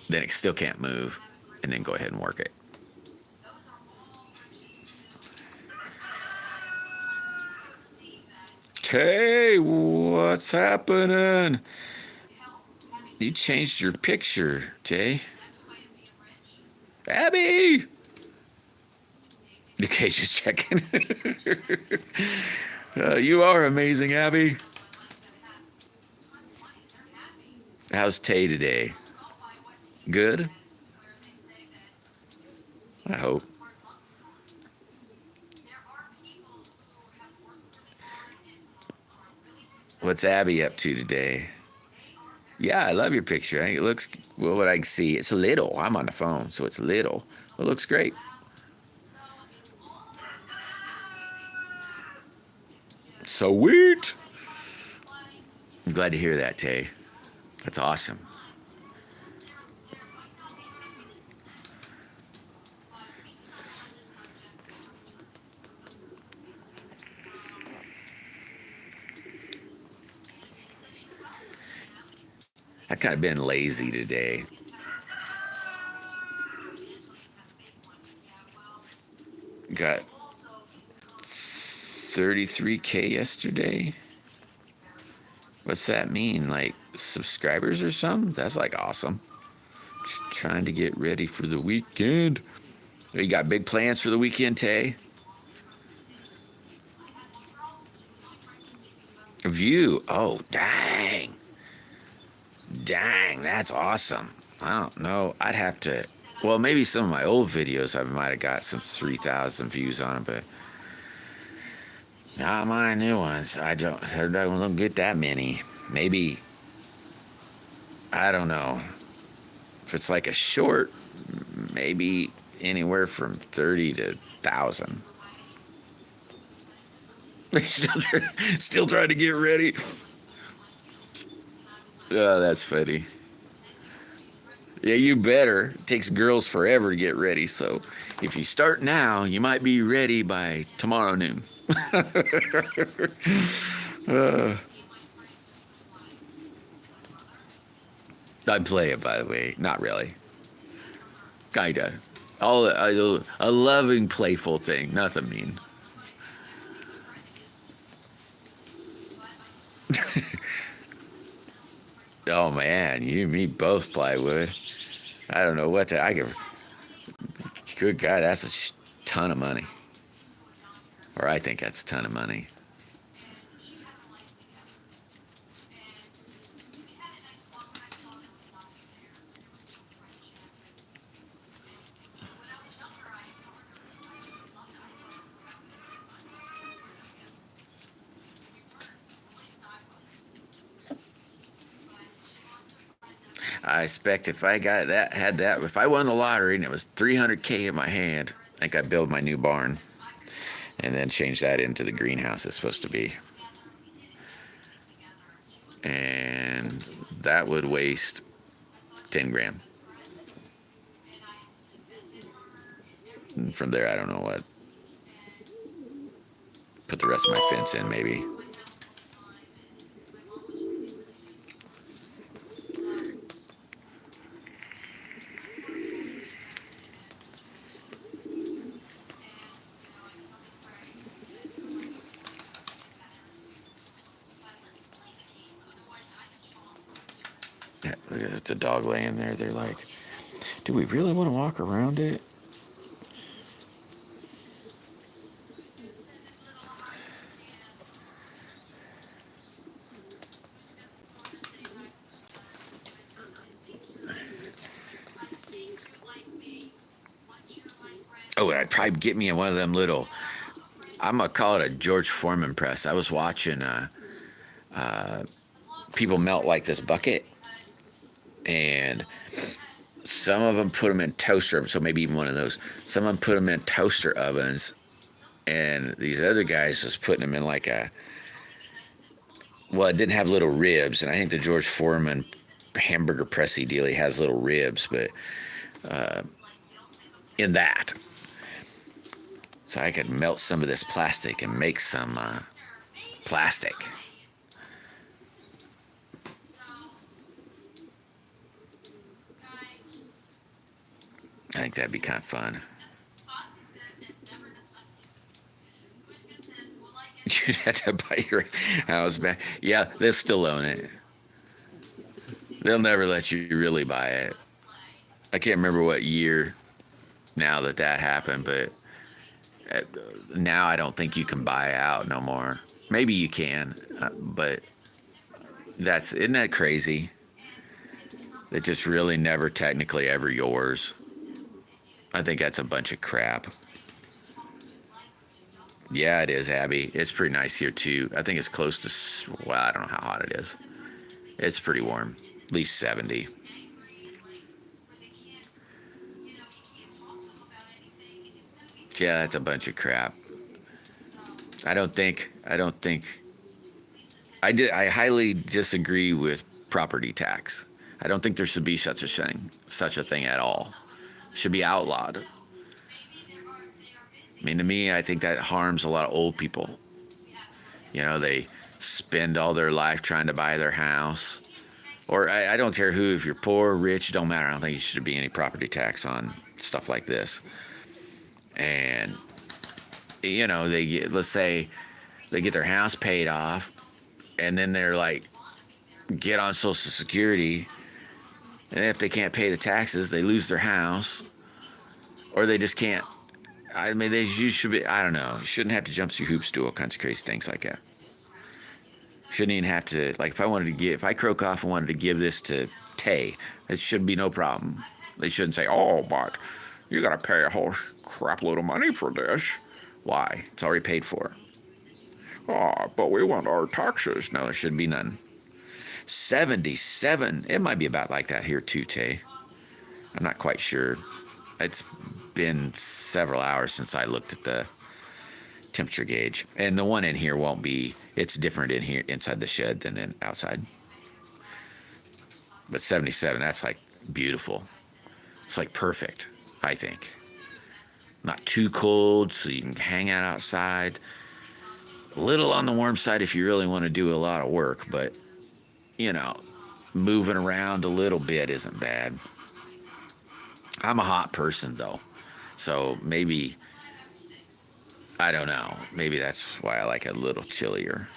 it still can't move, and then go ahead and work it. Hey, what's happening? You changed your picture, Jay. Abby! Okay, just checking. You are amazing, Abby. How's Tay today? Good? I hope. What's Abby up to today? Yeah, I love your picture. I think it looks, well, what I can see, it's little. I'm on the phone, so it's little. It looks great. Sweet. I'm glad to hear that, Tay. That's awesome. I've kind of been lazy today. Got 33K yesterday. What's that mean? Like subscribers or something? That's like awesome. Trying to get ready for the weekend. You got big plans for the weekend, Tay? A view. Oh, dang. Dang, that's awesome. I don't know. I'd have to. Well, maybe some of my old videos I might have got some 3,000 views on them, but not my new ones. I don't get that many. Maybe, I don't know. If it's like a short, maybe anywhere from 30 to 1,000. Still trying to get ready. Oh, that's funny. Yeah, you better. It takes girls forever to get ready, so if you start now, you might be ready by tomorrow noon. I play it, by the way. Not really. Kinda. A loving, playful thing. Nothing mean. Oh man, you and me both, plywood. I don't know what to. I could. Good God, that's a ton of money. Or I think that's a ton of money. I expect if I if I won the lottery and it was 300K in my hand, I think I'd build my new barn and then change that into the greenhouse it's supposed to be. And that would waste 10 grand. And from there, I don't know what. Put the rest of my fence in, maybe. Look at the dog laying there. They're like, do we really want to walk around it? Oh, and I'd probably get me in one of them little, I'm going to call it a George Foreman press. I was watching people melt like this bucket, and some of them put them in toaster ovens, so maybe even one of those. Some of them put them in toaster ovens, and these other guys was putting them in like well, it didn't have little ribs, and I think the George Foreman hamburger pressy deal, he has little ribs, but in that. So I could melt some of this plastic and make some plastic. I think that'd be kind of fun. You'd have to buy your house back. Yeah, they'll still own it. They'll never let you really buy it. I can't remember what year now that happened, but now I don't think you can buy out no more. Maybe you can, but isn't that crazy? It's just really never technically ever yours. I think that's a bunch of crap. Yeah, it is, Abby. It's pretty nice here too. I think it's close to, well, I don't know how hot it is. It's pretty warm, at least 70. Yeah, that's a bunch of crap. I highly disagree with property tax. I don't think there should be such a thing at all. It should be outlawed. I mean, to me, I think that harms a lot of old people. You know, they spend all their life trying to buy their house. Or I don't care who, if you're poor, rich, it don't matter. I don't think there should be any property tax on stuff like this. And, you know, let's say they get their house paid off, and then they're like, get on Social Security, And if they can't pay the taxes, they lose their house, or they just can't. I mean, you should be. I don't know. You shouldn't have to jump through hoops, do all kinds of crazy things like that. Shouldn't even have to. Like, if I croak off and wanted to give this to Tay, it should be no problem. They shouldn't say, "Oh, but you got to pay a whole crap load of money for this." Why? It's already paid for. Oh, but we want our taxes. No, there should be none. 77. It might be about like that here too, Tay. I'm not quite sure. It's been several hours since I looked at the temperature gauge, and the one in here won't be. It's different in here inside the shed than in outside. But 77, that's like beautiful. It's like perfect, I think. Not too cold, so you can hang out outside. A little on the warm side if you really want to do a lot of work, but you know, moving around a little bit isn't bad. I'm a hot person though, so maybe, I don't know, maybe that's why I like it a little chillier.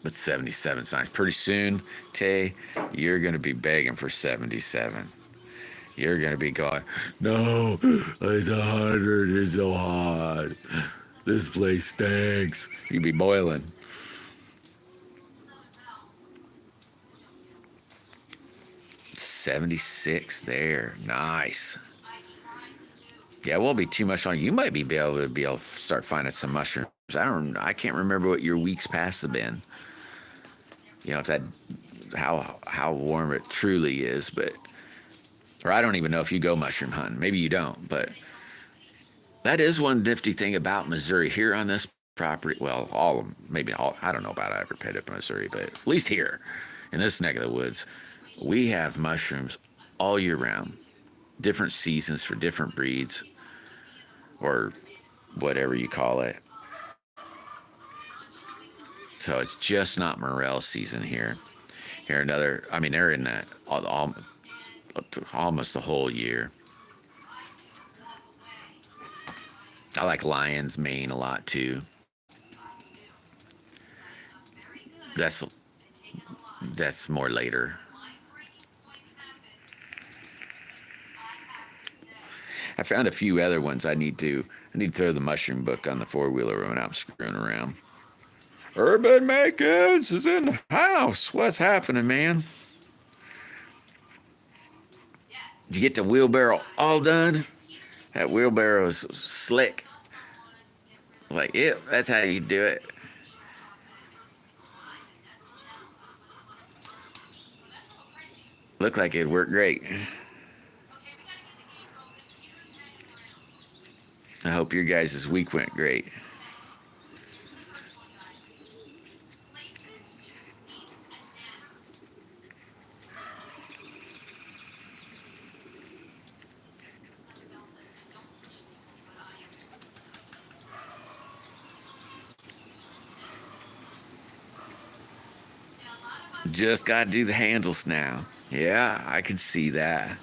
But 77 nice. Pretty soon, Tay, you're going to be begging for 77. You're going to be going, no, it's 100, it's so hot. This place stinks. You'd be boiling. $76 there. Nice. Yeah, it won't be too much longer. You might be able to start finding some mushrooms. I can't remember what your weeks past have been. You know, if that, how warm it truly is, or I don't even know if you go mushroom hunting. Maybe you don't, but that is one nifty thing about Missouri here on this property. Well, maybe all, I don't know about every pit of Missouri, but at least here in this neck of the woods, we have mushrooms all year round, different seasons for different breeds, or whatever you call it. So it's just not morel season here. They're in that almost the whole year. I like lion's mane a lot too. That's more later. I found a few other ones. I need to throw the mushroom book on the 4-wheeler when I'm screwing around. Urban Makins is in the house. What's happening, man? Did you get the wheelbarrow all done? That wheelbarrow is slick. Like, yep, that's how you do it. Looked like it worked great. I hope your guys' week went great. Just got to do the handles now. Yeah, I can see that.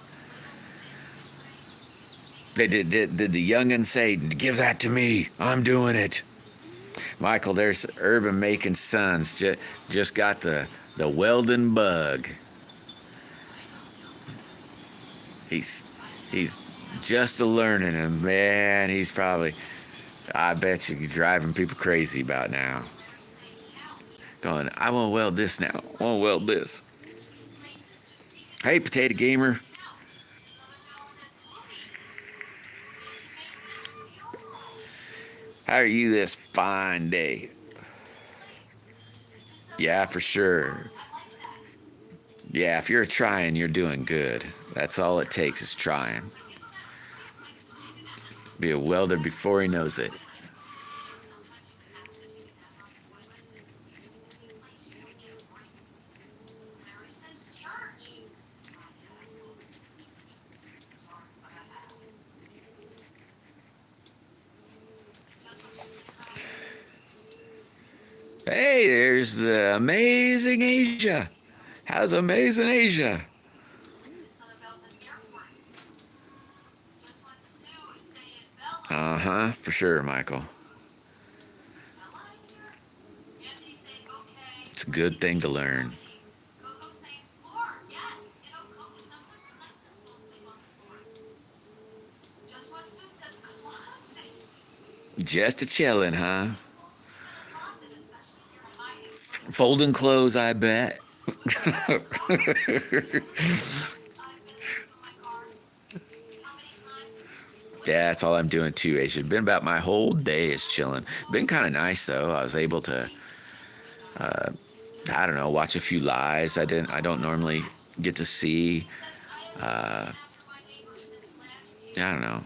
Did the youngin say, give that to me, I'm doing it? Michael, there's Urban Making Sons. Just got the welding bug. He's just a learning, and man, he's probably, I bet you, driving people crazy about now. Going, I want to weld this now. I want to weld this. Hey, Potato Gamer. How are you this fine day? Yeah, for sure. Yeah, if you're trying, you're doing good. That's all it takes is trying. Be a welder before he knows it. Hey, there's the amazing Asia. How's amazing Asia? For sure, Michael. Good thing to learn. Coco saying floor. Yes. You know, Coco, sometimes it's nice to fall asleep on the floor. Just what Sue says, closet. Just a chillin', huh? Fall asleep in a closet, especially if you're hiding from Folding clothes, I bet. I've been asleep in my car. How many times? Yeah, that's all I'm doing too. It's been about my whole day is chilling. Been kind of nice though. I was able to, I don't know, watch a few lives. I don't normally get to see. Says I have been after my neighbor since last year. I don't know. Her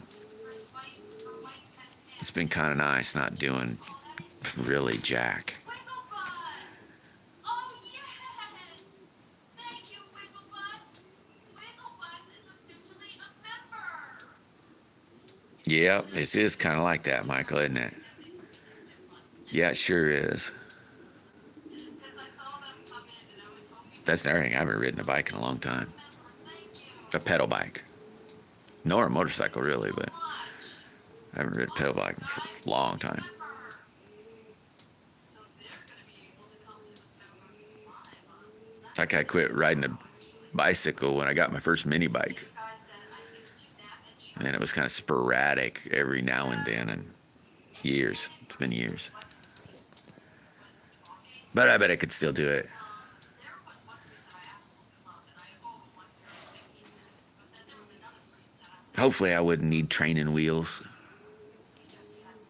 wife had It's been kind of nice not doing really jack. Wigglebutts! Oh yes! Thank you, Wigglebutts! Wigglebutts is officially a member! Yep, it is kind of like that, Michael, isn't it? Yeah, it sure is. Because I saw them come in and I was hoping That's another thing. I haven't ridden a bike in a long time. thank you A pedal bike. Nor a motorcycle, really, but much. I haven't ridden a pedal bike in a long time. So they're going to be able to come to the Meadows live on Sunday. Like I quit riding a bicycle when I got my first mini bike. You guys said I used to damage And it was kind of sporadic every now and then, and years. It's been years. But I bet I could still do it. there was one place that I absolutely loved, and I have always wanted to go, and he said, but then there was another place that I was Hopefully I wouldn't need training wheels. he just kept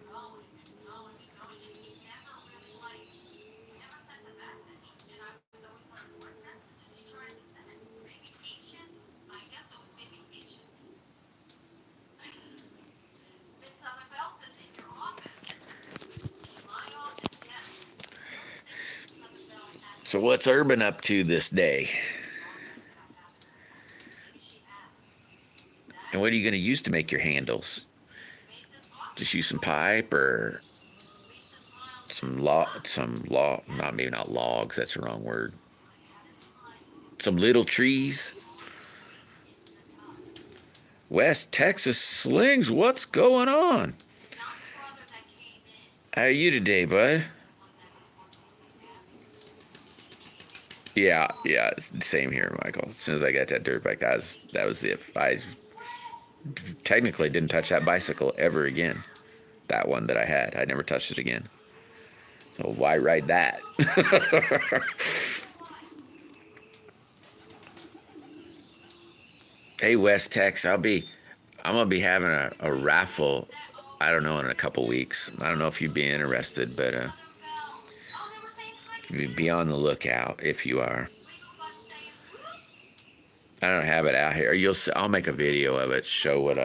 going and going and going, and he never really he never sent a message, and I was always like, what message is he trying to send? Maybe patience? I guess it was maybe patience. Miss Southern Bell says in your office. My office, yes. Miss Southern Bell has So what's Urban up to this day? she has. And what are you going to use to make your handles? Mace's awesome. Just use some pipe or Lisa smiles. not logs, that's the wrong word. Some little trees. West Texas Slings, what's going on? Not the brother that came in. How are you today, bud? Yeah, it's the same here, Michael. As soon as I got that dirt bike, that was it. I technically didn't touch that bicycle ever again. That one that I had, I never touched it again. So why ride that? Hey, West Tex, I'm gonna be having a raffle. I don't know, in a couple weeks. I don't know if you'd be interested, but Oh, they were saying hi to be on the lookout if you are. Wigglebutts saying whoop. I don't have it out here. I'll make a video of it, show what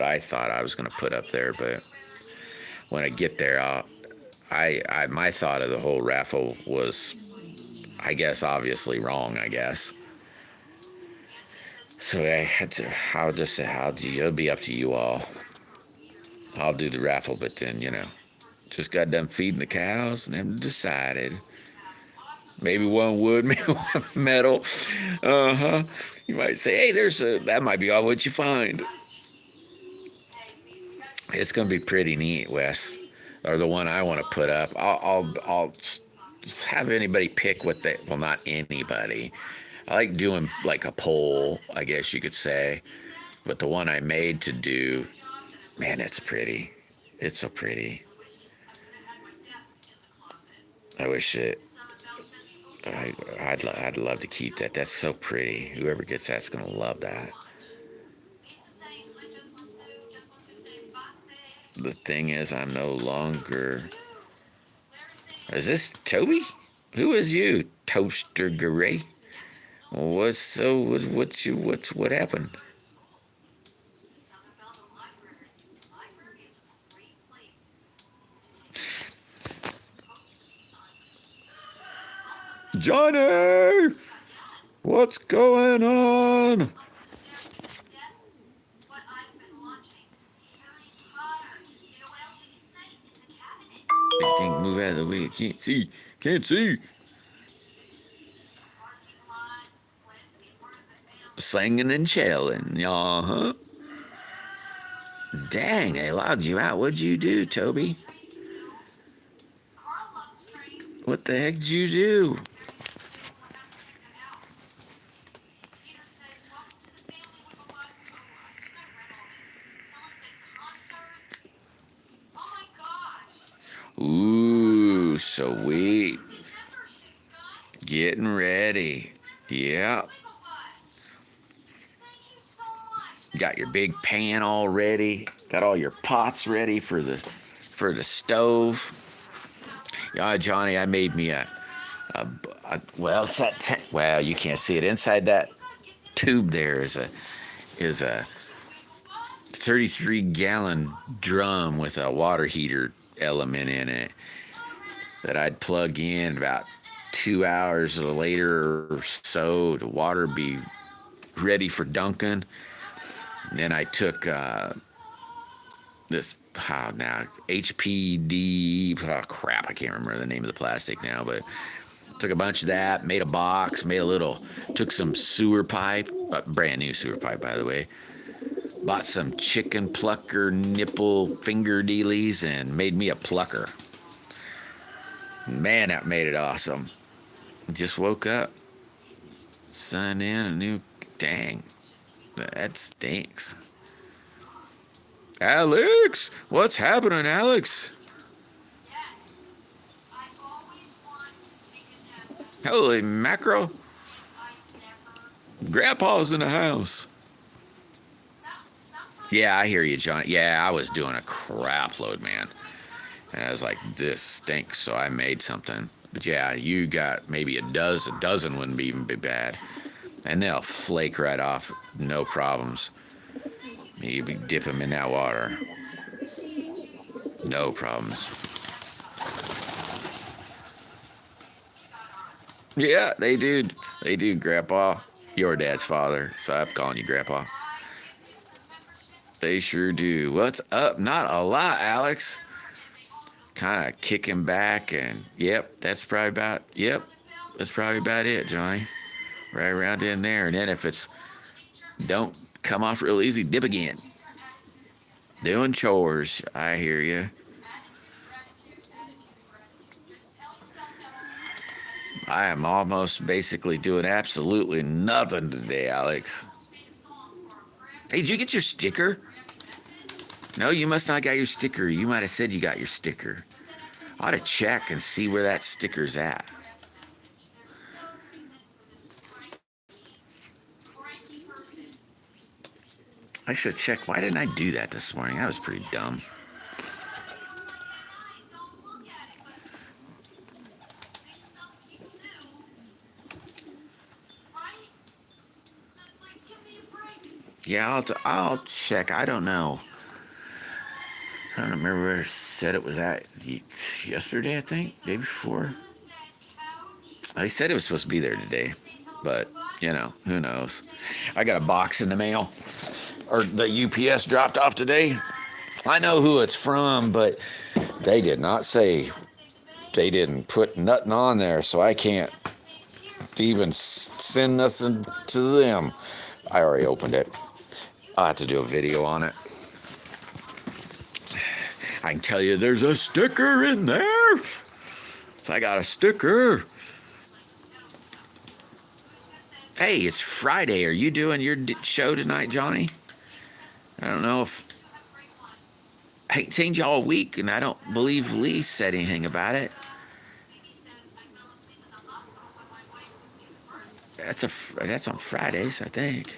I thought I was gonna put up there. But when I get there, my thought of the whole raffle was, I guess, obviously wrong. I guess. So it'll be up to you all. I'll do the raffle, but then just got done feeding the cows and haven't decided. Maybe one wood, maybe one metal. You might say, hey, that might be all what you find. It's gonna be pretty neat, Wes, or the one I want to put up. I'll have anybody pick not anybody. I like doing like a poll, I guess you could say. But the one I made to do, man, it's pretty. It's so pretty. I wish I'd love to keep that. That's so pretty. Whoever gets that's gonna love that. The thing is, I'm no longer. Is this Toby? Who is you, Toaster Gray? What happened? Johnny, what's going on? I can't move out of the way. Can't see. Singing and chilling, huh? Dang, they logged you out. What'd you do, Toby? What the heck did you do? Ooh, sweet. Getting ready. Yeah. Got your big pan all ready. Got all your pots ready for the stove. Yeah, Johnny, I made me well, it's that well, you can't see it. Inside that tube there is a 33-gallon drum with a water heater element in it that I'd plug in about 2 hours later or so. The water be ready for dunking. And then I took this now HPD crap, I can't remember the name of the plastic now, but took a bunch of that, made a box, took some sewer pipe, brand new sewer pipe by the way, bought some chicken plucker nipple finger dealies and made me a plucker. Man, that made it awesome. Just woke up, sun in, a new, dang, that stinks. Alex, what's happening, Alex? Yes, I always want to take a nap. Holy mackerel! I never. Grandpa's in the house. Sometimes. Yeah, I hear you, John. Yeah, I was doing a crap load, man. And I was like, this stinks, so I made something. But yeah, you got maybe a dozen. A dozen wouldn't even be bad. And they'll flake right off, no problems. You dip them in that water. No problems. Yeah, they do. They do, Grandpa. Your dad's father, so I'm calling you Grandpa. They sure do. What's up? Not a lot, Alex. Kind of kicking back and, that's probably about it, Johnny. Right around in there. And then if it's don't come off real easy, dip again. Doing chores. I hear you. I am almost basically doing absolutely nothing today, Alex. Hey, did you get your sticker? No, you must not got your sticker. You might have said you got your sticker. I ought to check and see where that sticker's at. I should check. Why didn't I do that this morning? That was pretty dumb. Yeah, I'll check. I don't know. I don't remember where it said it was at yesterday, I think. Day before. They said it was supposed to be there today. But, who knows. I got a box in the mail. Or the UPS dropped off today. I know who it's from, but they did not say. They didn't put nothing on there, so I can't even send nothing to them. I already opened it. I'll have to do a video on it. I can tell you there's a sticker in there. So I got a sticker. Hey, it's Friday. Are you doing your show tonight, Johnny? I don't know if... I ain't seen you all week, and I don't believe Lee said anything about it. That's on Fridays, I think.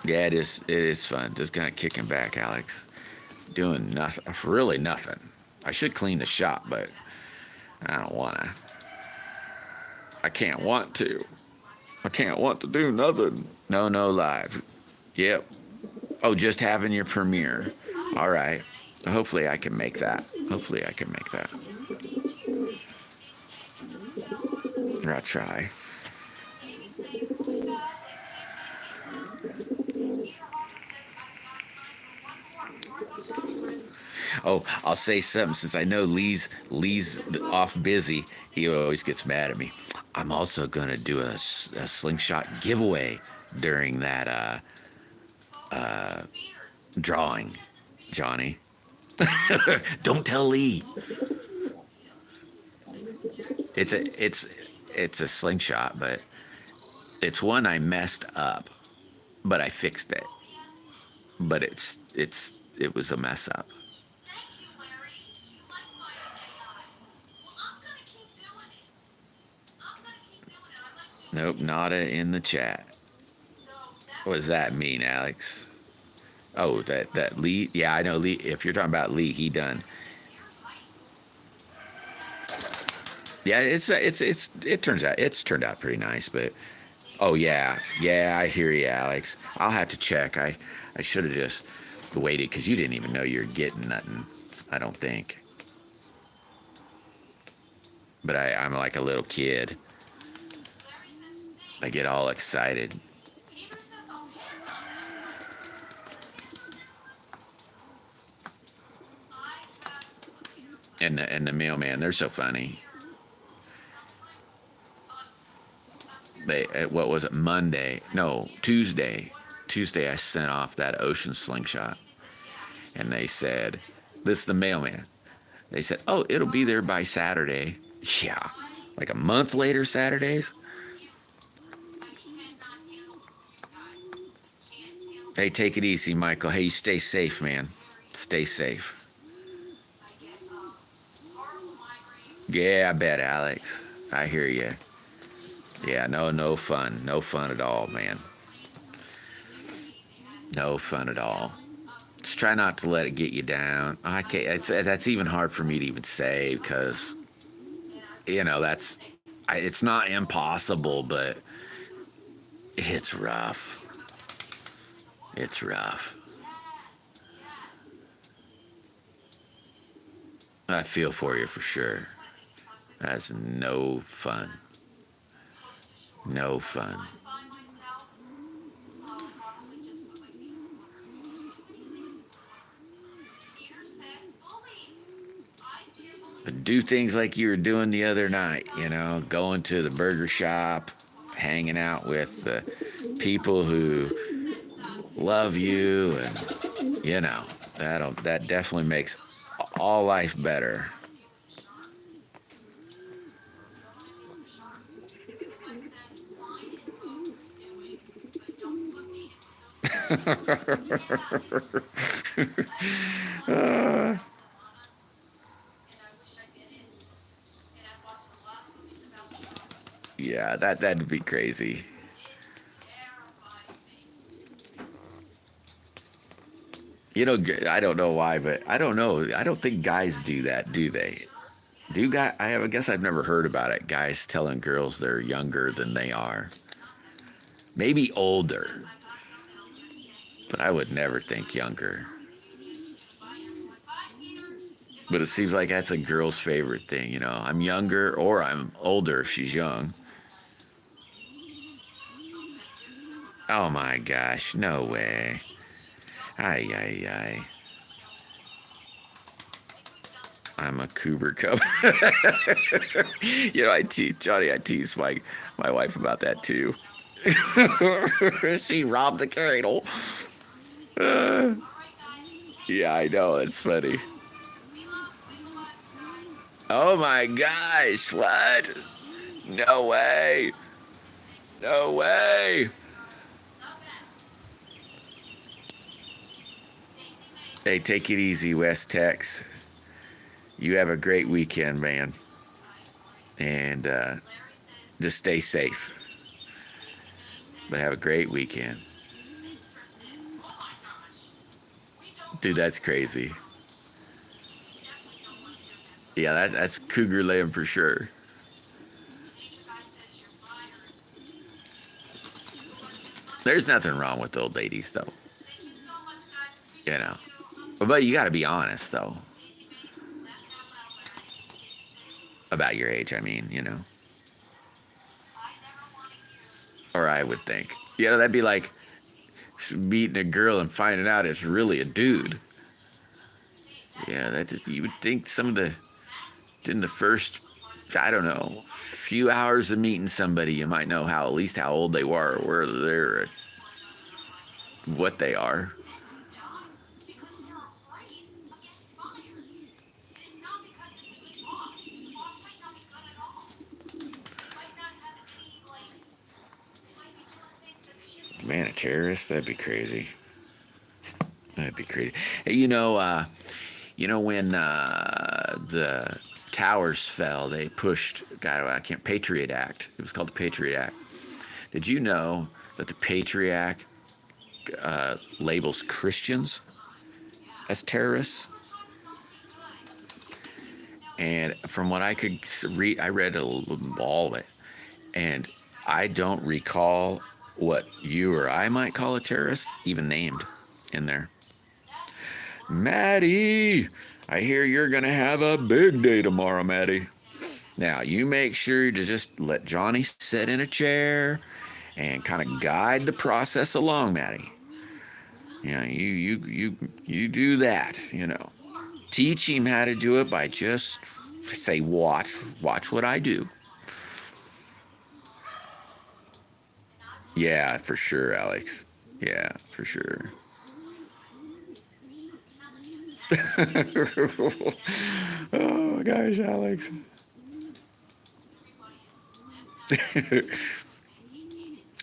Yeah, it is. It is fun. Just kind of kicking back, Alex. Doing nothing. Really nothing. I should clean the shop, but I don't want to. I can't want to. I can't want to do nothing. No live. Yep. Oh, just having your premiere. All right. Hopefully I can make that. Or I'll try. Oh, I'll say something since I know Lee's off busy. He always gets mad at me. I'm also gonna do a slingshot giveaway during that drawing, Johnny. Don't tell Lee. It's a slingshot, but it's one I messed up, but I fixed it. But it was a mess up. Thank you, Larry. You like my AI. Well, I'm gonna keep doing it. I like Nope, nada in the chat. so What does that mean, Alex? Oh, that Lee. Yeah, I know Lee. If you're talking about Lee, he done. Yeah, it turned out pretty nice, but oh yeah, I hear you, Alex. I'll have to check. I should have just waited because you didn't even know you were getting nothing. I don't think. But I'm like a little kid. I get all excited. And the mailman, they're so funny. What was it, Monday? No, Tuesday. I sent off that ocean slingshot. And they said, this is the mailman. They said, oh, it'll be there by Saturday. Yeah. Like a month later, Saturdays. Hey, take it easy, Michael. Hey, you stay safe, man. Stay safe. Yeah, I bet, Alex. I hear you. Yeah, no fun. No fun at all, man. No fun at all. Just try not to let it get you down. I can't. That's even hard for me to even say because, it's not impossible, but it's rough. It's rough. I feel for you for sure. That's no fun. No fun. But do things like you were doing the other night, going to the burger shop, hanging out with the people who love you, and that definitely makes all life better. Yeah, that'd be crazy. I don't know why, but I don't know. I don't think guys do that, do they? I guess I've never heard about it. Guys telling girls they're younger than they are. Maybe older. But I would never think younger. But it seems like that's a girl's favorite thing, I'm younger or I'm older if she's young. Oh my gosh, no way. Ay. I'm a cougar cub. I tease my wife about that too. She robbed the cradle. Yeah, I know, it's funny. Oh my gosh, what? No way. No way. Hey, take it easy, West Tex. You have a great weekend, man. And just stay safe. But have a great weekend. Dude, that's crazy. Yeah, that's cougar land for sure. There's nothing wrong with old ladies, though. But you got to be honest, though. About your age, I mean, Or I would think. That'd be like meeting a girl and finding out it's really a dude. Yeah, you would think in the first, I don't know, few hours of meeting somebody, you might know at least how old they were, where they're, what they are. Man, a terrorist? That'd be crazy. That'd be crazy. Hey, when the towers fell, they pushed, God, I can't, Patriot Act. It was called the Patriot Act. Did you know that the Patriot Act labels Christians as terrorists? And from what I could read, I read all of it, and I don't recall what you or I might call a terrorist even named in there. Maddie, I hear you're gonna have a big day tomorrow, Maddie. Now you make sure to just let Johnny sit in a chair and kind of guide the process along, Maddie. You do that. Teach him how to do it by just say, watch what I do. Yeah, for sure, Alex. Yeah, for sure. Oh gosh, Alex.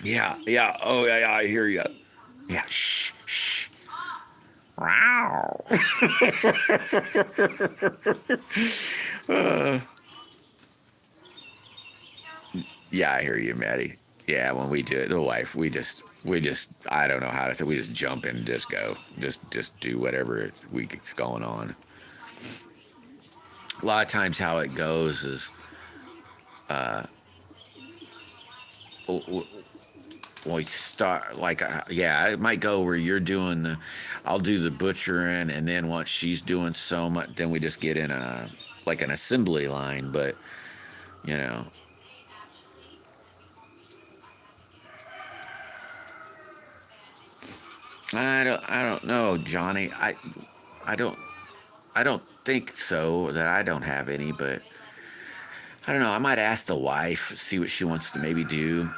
Yeah. Oh yeah, I hear you. Yeah. Shh. Wow. Yeah, I hear you, Maddie. Yeah, when we do it, the wife, we just, I don't know how to say, we just jump in and just go, just do whatever it's going on. A lot of times, how it goes is, we start like, it might go where you're doing I'll do the butchering, and then once she's doing so much, then we just get in an assembly line, but I don't know, Johnny. I don't think so, that I don't have any, but I don't know. I might ask the wife, see what she wants to maybe do.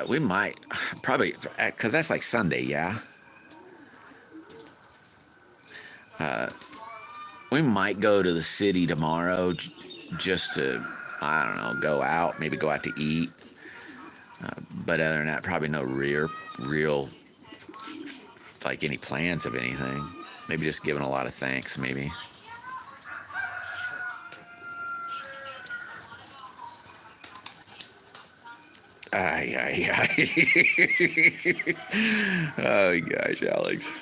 We might probably, because that's like Sunday, yeah. We might go to the city tomorrow just to, I don't know, go out, maybe go out to eat. But other than that, probably no real, like any plans of anything. Maybe just giving a lot of thanks, maybe. Ay. Oh gosh, Alex.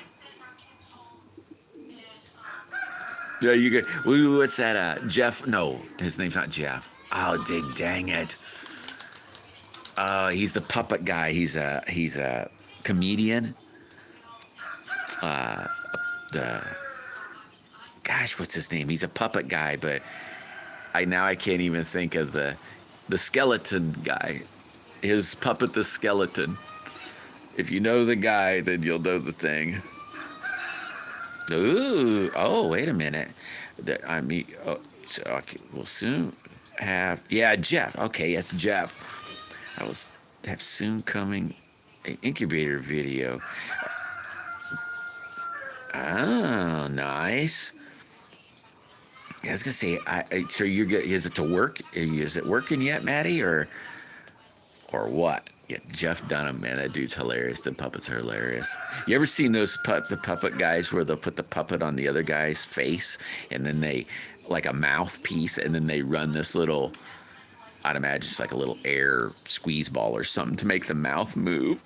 Yeah, you get. What's that? Jeff? No, his name's not Jeff. Oh, dang it. He's the puppet guy. He's a comedian. Gosh, what's his name? He's a puppet guy, but I can't even think of the skeleton guy. His puppet, the skeleton. If you know the guy, then you'll know the thing. Ooh, oh, wait a minute. We'll soon have, Jeff. Okay, yes, Jeff. I will have soon coming incubator video. Oh, nice. I was gonna say, so you're good. Is it to work? Is it working yet, Maddie, or what? Yeah, Jeff Dunham, man, that dude's hilarious. The puppets are hilarious. You ever seen those the puppet guys where they'll put the puppet on the other guy's face, and then they, like a mouthpiece, and then they run this little, I'd imagine it's like a little air squeeze ball or something to make the mouth move.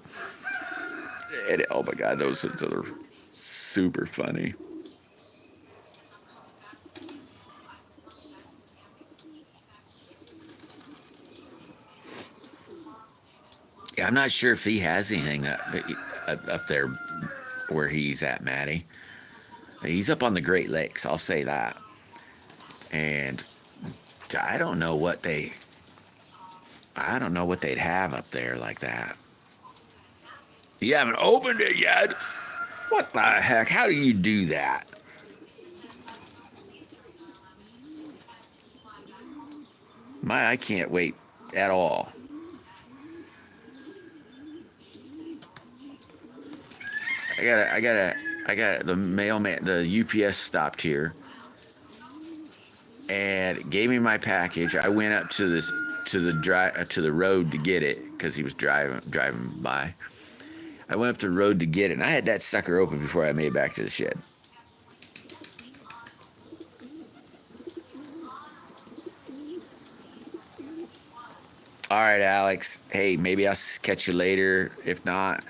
And, oh my God, those are super funny. Yeah, I'm not sure if he has anything up there where he's at, Maddie. He's up on the Great Lakes, I'll say that. And I don't know what they'd have up there like that. You haven't opened it yet? What the heck? How do you do that? I can't wait at all. I got the mailman, the UPS stopped here and gave me my package. I went up to to the road to get it because he was driving by. I went up the road to get it, and I had that sucker open before I made it back to the shed. All right, Alex. Hey, maybe I'll catch you later. If not,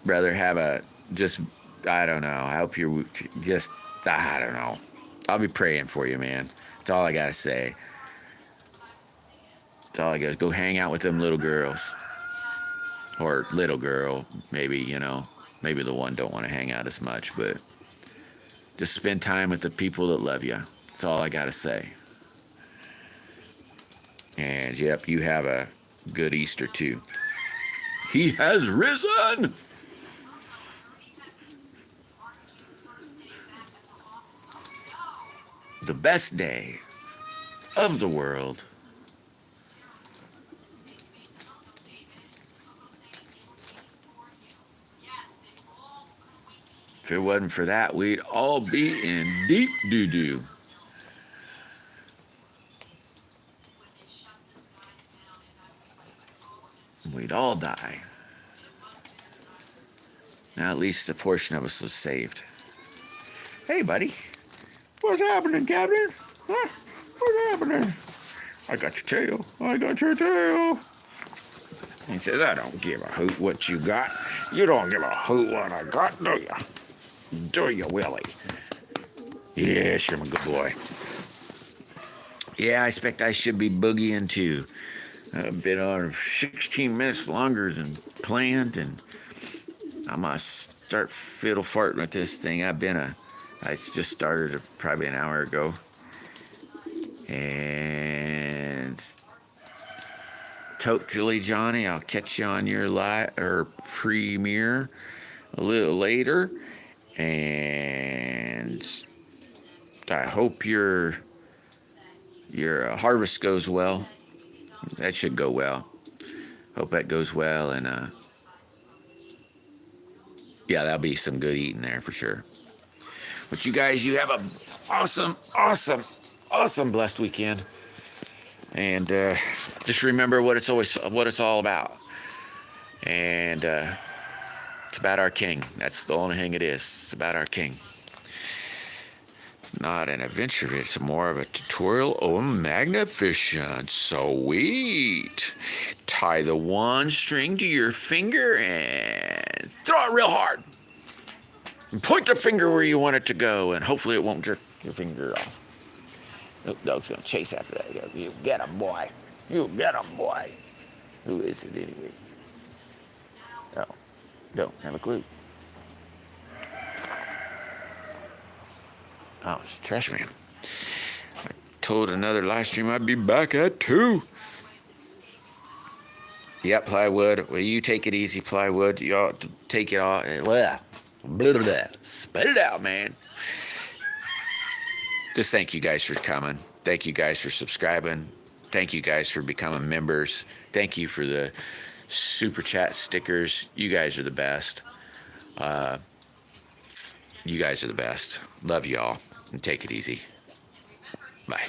brother, I don't know. I hope you're just, I don't know. I'll be praying for you, man. That's all I got to say. That's all I got. Go hang out with them little girls. Or little girl, maybe, maybe the one don't want to hang out as much, but just spend time with the people that love you. That's all I got to say. And, yep, you have a good Easter, too. He has risen! The best day of the world. If it wasn't for that, we'd all be in deep doo-doo. We'd all die. Now at least a portion of us was saved. Hey, buddy. What's happening, Captain? Huh? What's happening? I got your tail. I got your tail. He says, I don't give a hoot what you got. You don't give a hoot what I got, do you? Do you, Willie? Yes, you're a good boy. Yeah, I expect I should be boogieing too. I've been on 16 minutes longer than planned, and I must start fiddle farting with this thing. I just started probably an hour ago, and totally, Johnny, I'll catch you on your premiere a little later, and I hope your harvest goes well. That should go well. Hope that goes well, and yeah, that'll be some good eating there for sure. But you guys, you have a awesome blessed weekend, and just remember what it's all about. And it's about our King. That's the only thing it is. It's about our King. Not an adventure video, it's more of a tutorial on magnificence. Sweet. Tie the one string to your finger and throw it real hard. And point the finger where you want it to go, and hopefully it won't jerk your finger off. Oh, dog's gonna chase after that. You get him, boy. You get him, boy. Who is it anyway? Oh, don't have a clue. Oh, it's Trash Man. I told another live stream I'd be back at 2. Yep, Plywood. Well, you take it easy, Plywood. You ought to take it all. Blah, blah, blah. Spit it out, man. Just thank you guys for coming. Thank you guys for subscribing. Thank you guys for becoming members. Thank you for the super chat stickers. You guys are the best. You guys are the best. Love y'all. And take it easy. Bye.